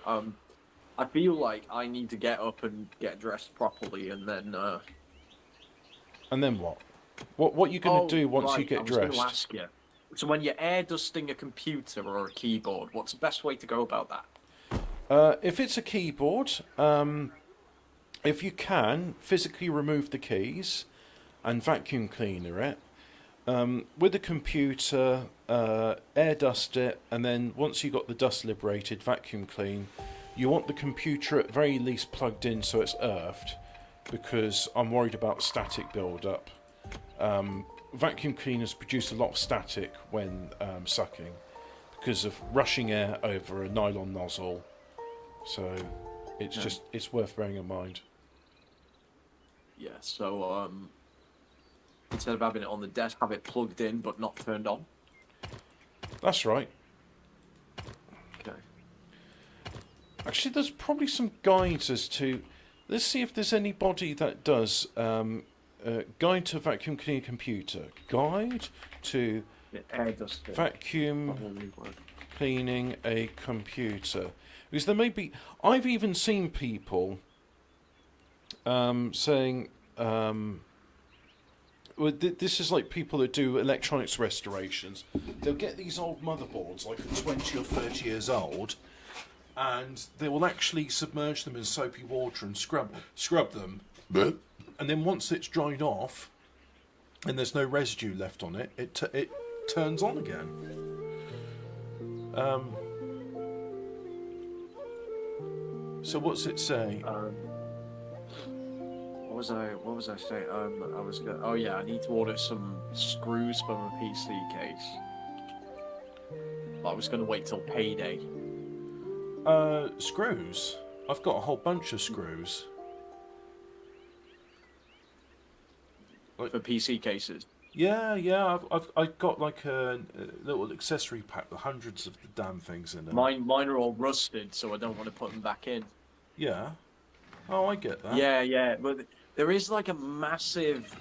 I feel like I need to get up and get dressed properly, and then. And then what? What are you going to do once you get dressed? I was going to ask you. So when you're air dusting a computer or a keyboard, what's the best way to go about that? If it's a keyboard, if you can, physically remove the keys and vacuum cleaner it. With a computer, air dust it, and then once you've got the dust liberated, vacuum clean. You want the computer at very least plugged in so it's earthed. because I'm worried about static build-up. Vacuum cleaners produce a lot of static when sucking because of rushing air over a nylon nozzle. So it's worth bearing in mind. Yeah, so instead of having it on the desk, have it plugged in but not turned on. That's right. Okay. Actually, there's probably some guides as to... Let's see if there's anybody that does... guide to vacuum cleaning computer. Guide to Air duster. vacuum cleaning a computer. Because there may be... I've even seen people saying... well, this is like people that do electronics restorations. They'll get these old motherboards, like 20 or 30 years old, and they will actually submerge them in soapy water and scrub them. And then once it's dried off, and there's no residue left on it, it turns on again. So what's it say? What was I saying? I was gonna. Oh yeah, I need to order some screws for my PC case. But I was gonna wait till payday. Screws. I've got a whole bunch of screws. For PC cases. Yeah. I've got like a little accessory pack with hundreds of the damn things in them. Mine are all rusted, so I don't want to put them back in. Yeah. Oh, I get that. Yeah, but there is like a massive,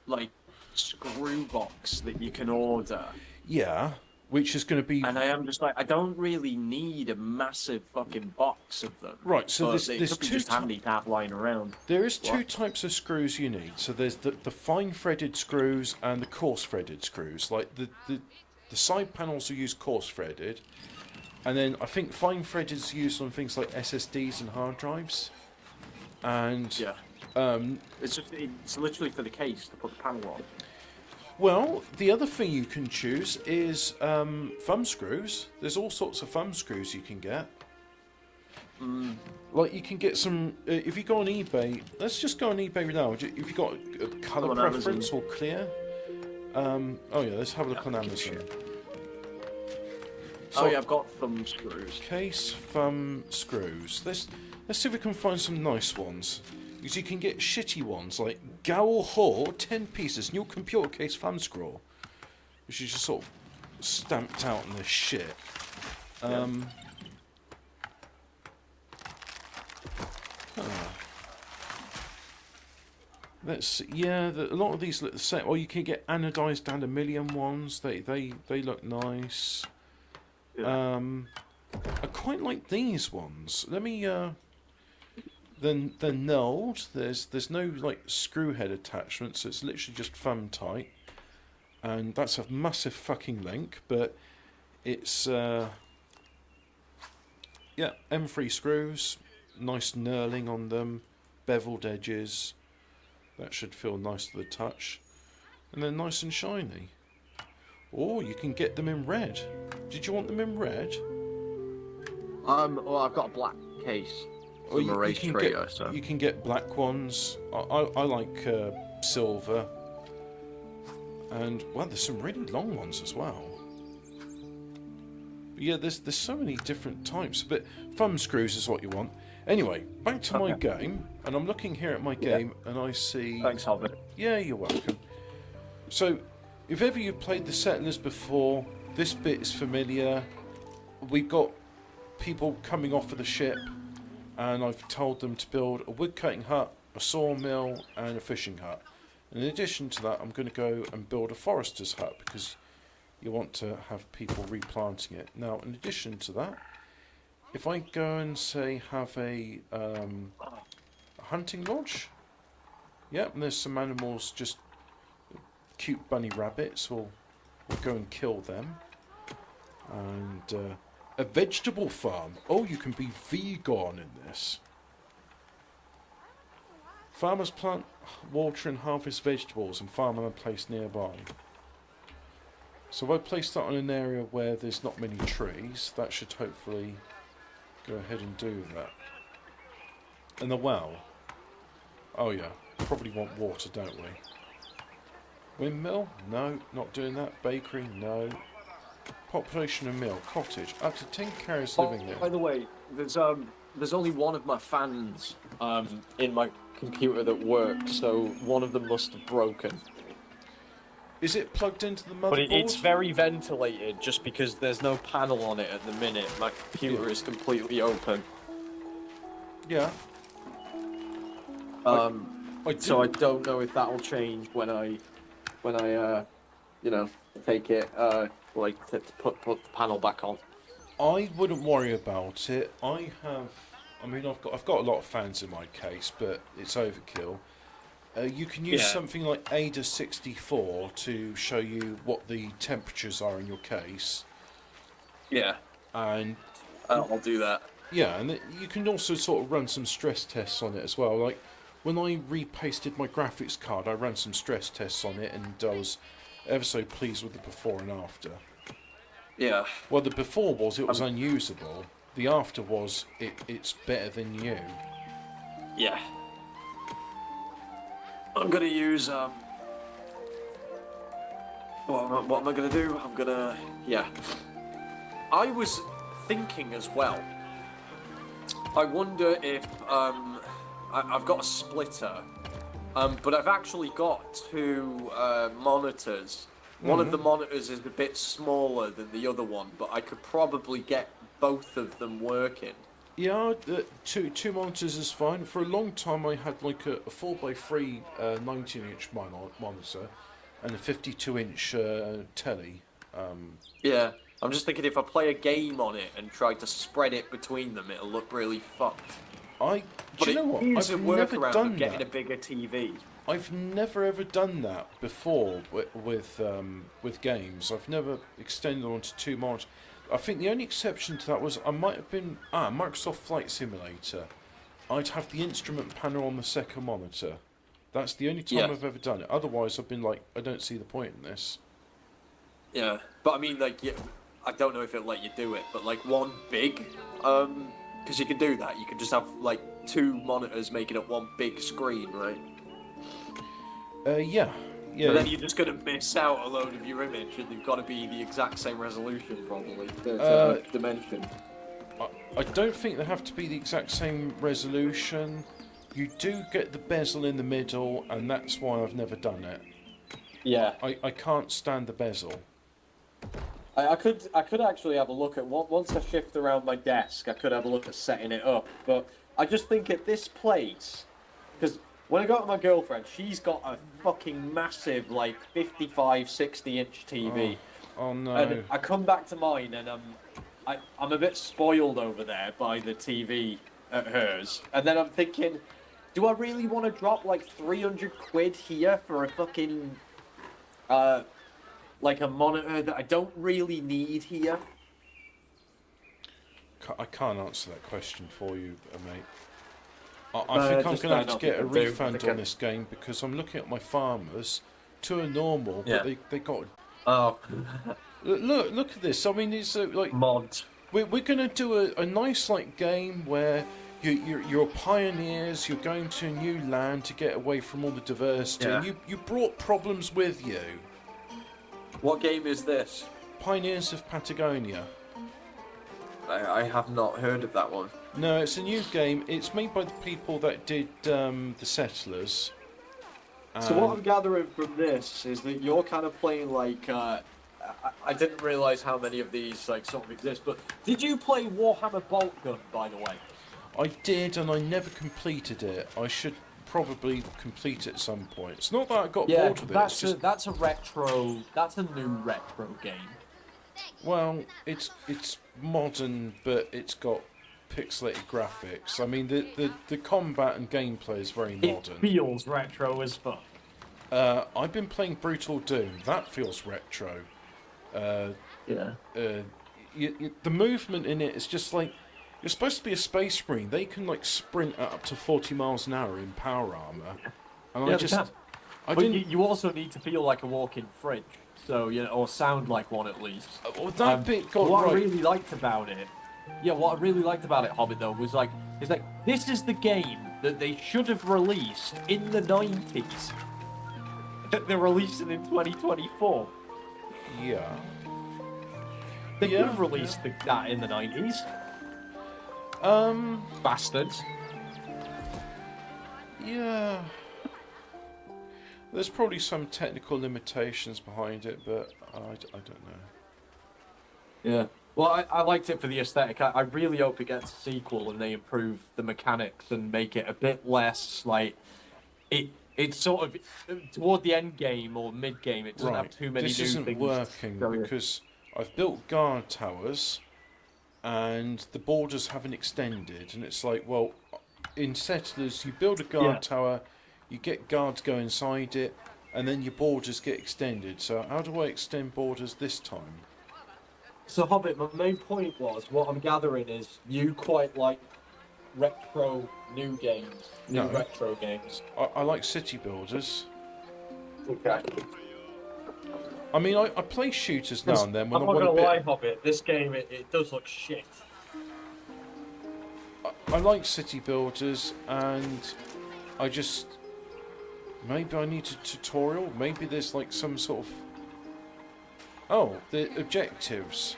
like, screw box that you can order. Yeah, which is going to be... And I am just like, I don't really need a massive fucking box of them. Right, so but there's could be two... just handy to have lying around. There is two types of screws you need. So there's the fine threaded screws and the coarse threaded screws. Like the side panels are used coarse threaded, and then I think fine threaded is used on things like SSDs and hard drives. And Yeah. It's literally for the case to put the panel on. well, the other thing you can choose is thumb screws. There's all sorts of thumb screws you can get. Like you can get some. If you go on eBay, let's just go on eBay now. If you got a colour on preference Amazon. or clear. Oh yeah, let's have a look on Amazon. Oh yeah, I've got thumb screws. Case thumb screws. Let's see if we can find some nice ones. Because you can get shitty ones like Gowl Hall 10 pieces new computer case thumb screw, which is just sort of stamped out in this shit. Let's see. Yeah, a lot of these look the same. Or you can get anodized aluminium ones. They look nice. Yeah. I quite like these ones. Let me they're nulled. There's no like screw head attachment, so it's literally just thumb tight. And that's a massive fucking link, but it's yeah, M3 screws, nice knurling on them, beveled edges. That should feel nice to the touch. And they're nice and shiny. Or you can get them in red. Did you want them in red? Well, I've got a black case from a race trader, so you can get black ones. I like silver. And well, there's some really long ones as well. But yeah, there's so many different types. But thumb screws is what you want. Anyway, back to my game, and I'm looking here at my game, and I see. Thanks, Havent. Yeah, you're welcome. So, if ever you've played the Settlers before, this bit is familiar. We've got people coming off of the ship, and I've told them to build a woodcutting hut, a sawmill, and a fishing hut. And in addition to that, I'm going to go and build a forester's hut, because you want to have people replanting it. Now, in addition to that, if I go and say have a hunting lodge, yep, and there's some animals, just cute bunny rabbits, we'll go and kill them. And a vegetable farm. Oh, you can be vegan in this. Farmers plant, water and harvest vegetables and farm on a place nearby. So if I place that on an area where there's not many trees, that should hopefully go ahead and do that. And the well. Oh yeah, probably want water, don't we? Windmill? No, not doing that. Bakery? No. Population of mill. Cottage. Up to 10 carriers living By there. the way, there's only one of my fans in my computer that works, so one of them must have broken. Is it plugged into the motherboard? But it's very ventilated, just because there's no panel on it at the minute. My computer is completely open. Yeah. So I don't know if that'll change when I you know, take it, like to put the panel back on. I wouldn't worry about it. I've got a lot of fans in my case, but it's overkill. You can use something like Ada64 to show you what the temperatures are in your case. Yeah. And I'll do that. yeah, and you can also sort of run some stress tests on it as well. Like when I repasted my graphics card, I ran some stress tests on it, and I was ever so pleased with the before and after. Yeah. Well, the before was it was unusable. The after was it's better than you. Yeah. I'm gonna use what am I gonna do? I'm gonna I was thinking as well. I wonder if I've got a splitter, but I've actually got two monitors. One of the monitors is a bit smaller than the other one, but I could probably get both of them working. Yeah, two monitors is fine. For a long time, I had like a 4x3 19-inch monitor and a 52-inch telly. Yeah, I'm just thinking if I play a game on it and try to spread it between them, it'll look really fucked. Do you know what? I've never done that. Getting a bigger TV. I've never ever done that before with games. I've never extended onto two monitors. I think the only exception to that was I might have been Microsoft Flight Simulator. I'd have the instrument panel on the second monitor. That's the only time I've ever done it. Otherwise, I've been like, I don't see the point in this. Yeah, but I mean, like, I don't know if it'll let you do it, but like one big, because you can do that. You can just have like two monitors making up one big screen, right? Yeah. But then you're just going to miss out a load of your image, and they've got to be the exact same resolution, probably, to dimension. I don't think they have to be the exact same resolution. You do get the bezel in the middle, and that's why I've never done it. Yeah. I can't stand the bezel. I could actually have a look at once I shift around my desk. I could have a look at setting it up, but I just think at this place, because when I got to my girlfriend, she's got a fucking massive, like 55, 60-inch TV. Oh no! And I come back to mine, and I'm a bit spoiled over there by the TV at hers. And then I'm thinking, do I really want to drop like 300 quid here for a fucking like a monitor that I don't really need here? I can't answer that question for you, mate. I think I'm going to have to get a refund on this game because I'm looking at my farmers. Two are normal, but they got. Oh. Look at this. I mean, it's like mod. We're going to do a nice like game where you're pioneers. You're going to a new land to get away from all the diversity. Yeah. And you brought problems with you. What game is this? Pioneers of Patagonia. I have not heard of that one. No, it's a new game. It's made by the people that did The Settlers. So what I'm gathering from this is that you're kind of playing like I didn't realise how many of these like sort of exist, but did you play Warhammer Bolt Gun, by the way? I did, and I never completed it. I should probably complete it at some point. It's not that I got bored with it. That's a new retro game. Well, it's modern, but it's got pixelated graphics. I mean, the combat and gameplay is very modern. It feels retro as fuck. I've been playing Brutal Doom. That feels retro. The movement in it is just like you're supposed to be a space marine. They can like sprint at up to 40 miles an hour in power armor, and you also need to feel like a walking fridge. So, or sound like one at least. Well, that bit got what right. I really liked about it, Hobbit, though, was like, this is the game that they should have released in the 90s that they're releasing in 2024. Yeah. They Yeah. could have released that in the 90s. Bastards. Yeah. There's probably some technical limitations behind it, but I don't know. Yeah. Well, I liked it for the aesthetic. I really hope it gets a sequel and they improve the mechanics and make it a bit less like it's sort of toward the end game or mid game. It doesn't have too many This new isn't things. working because I've built guard towers and the borders haven't extended, and it's like, well, in Settlers you build a guard tower, you get guards go inside it, and then your borders get extended. So how do I extend borders this time? So, Hobbit, my main point was, what I'm gathering is you quite like retro new games. New No. retro games. I like city builders. Okay. I mean, I play shooters now and then when I'm I not want gonna a bit. lie, Hobbit, this game, it does look shit. I like city builders, and I just maybe I need a tutorial. Maybe there's like some sort of the objectives.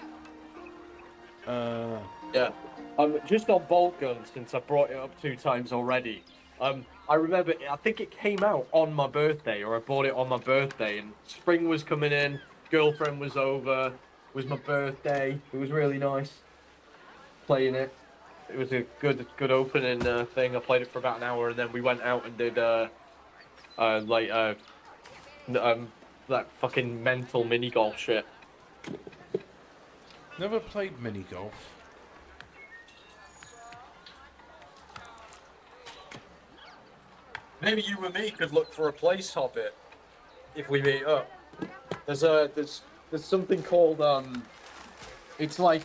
Yeah. Just on bolt guns, since I brought it up 2 times already. I remember, I think it came out on my birthday, or I bought it on my birthday, and spring was coming in, girlfriend was over, it was my birthday, it was really nice playing it. It was a good opening thing. I played it for about an hour, and then we went out and did that fucking mental mini golf shit. Never played mini golf. Maybe you and me could look for a place, Hobbit, if we meet up. There's something called it's like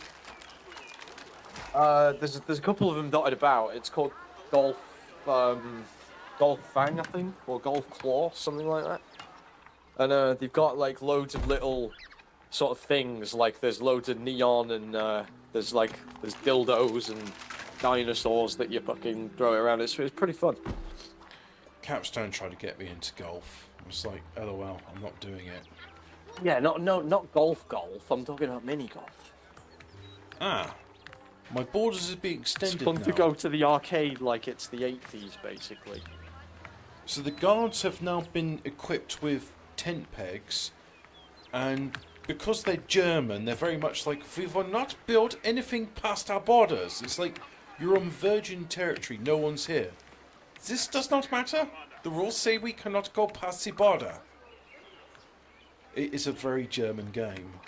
there's a couple of them dotted about. It's called Golf Fang, I think, or Golf Claw, something like that. And they've got like loads of little sort of things, like there's loads of neon and there's dildos and dinosaurs that you fucking throw around. It's pretty fun. Capstone tried to get me into golf. I was like, LOL, I'm not doing it. Yeah, not golf. I'm talking about mini golf. My borders are being extended It's fun now. to go to the arcade like it's the 80s, basically. So the guards have now been equipped with tent pegs, and because they're German, they're very much like, we will not build anything past our borders. It's like, you're on virgin territory, no one's here. This does not matter. The rules say we cannot go past the border. It is a very German game.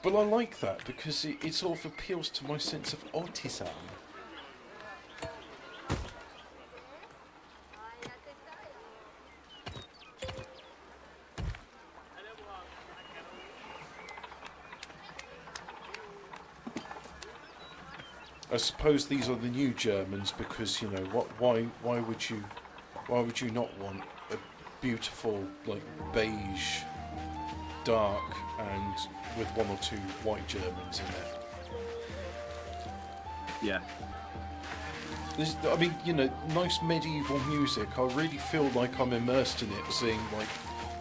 But I like that because it sort of appeals to my sense of autism. I suppose these are the new Germans because, you know, why would you not want a beautiful, like, beige, dark, and with 1 or 2 white Germans in it? Yeah. I mean, you know, nice medieval music. I really feel like I'm immersed in it, seeing, like,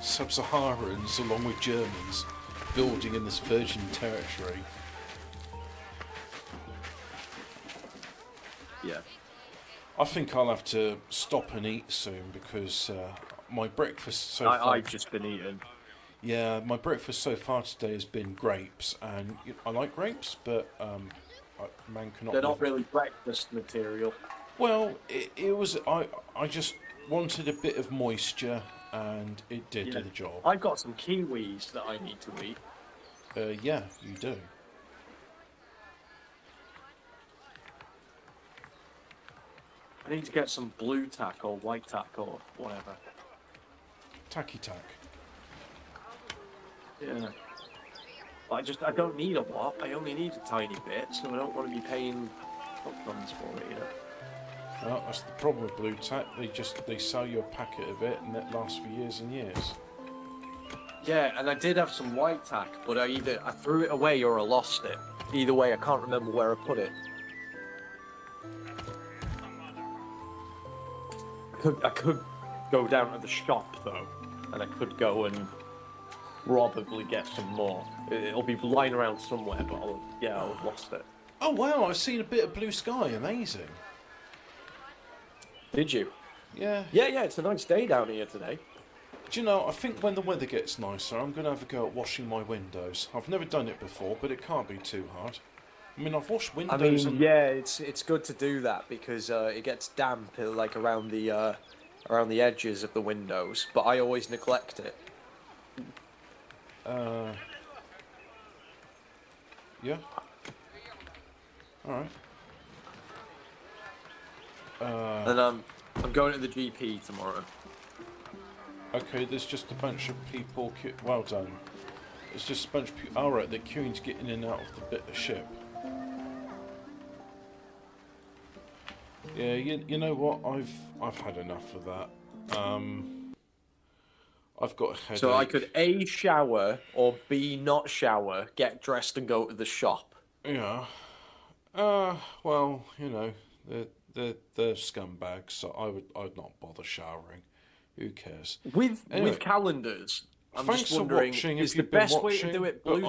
sub-Saharans along with Germans building in this virgin territory. Yeah. I think I'll have to stop and eat soon because my breakfast so far... I've just been eating. Yeah, my breakfast so far today has been grapes, and I like grapes, but man cannot... They're not really breakfast material. Well, it was... I just wanted a bit of moisture, and it did the job. I've got some kiwis that I need to eat. Yeah, you do. I need to get some blue tack or white tack or whatever. Tacky tack. Yeah. But I don't need a lot. I only need a tiny bit, so I don't want to be paying funds for it, you know. Well, that's the problem with blue tack. They sell you a packet of it, and it lasts for years and years. Yeah, and I did have some white tack, but I threw it away or I lost it. Either way, I can't remember where I put it. I could go down to the shop though, and I could go and probably get some more. It'll be lying around somewhere, but I've lost it. Oh wow, I've seen a bit of blue sky. Amazing. Did you? Yeah. Yeah, it's a nice day down here today. Do you know, I think when the weather gets nicer, I'm going to have a go at washing my windows. I've never done it before, but it can't be too hard. I mean, I've washed windows and... yeah, it's good to do that because it gets damp like around the edges of the windows, but I always neglect it. Yeah. Alright. And I'm going to the GP tomorrow. Okay, there's just a bunch of people... Well done. There's just a bunch of people... Alright, they're queuing to get in and out of the bit of ship. Yeah, you know what? I've had enough of that. I've got a headache. So I could A, shower, or B, not shower, get dressed and go to the shop. Yeah. Well, you know, they're scumbags, so I'd not bother showering. Who cares? With Anyway, calendars, I'm thanks just for wondering, watching. is If the you've been best way to watching, do it but blue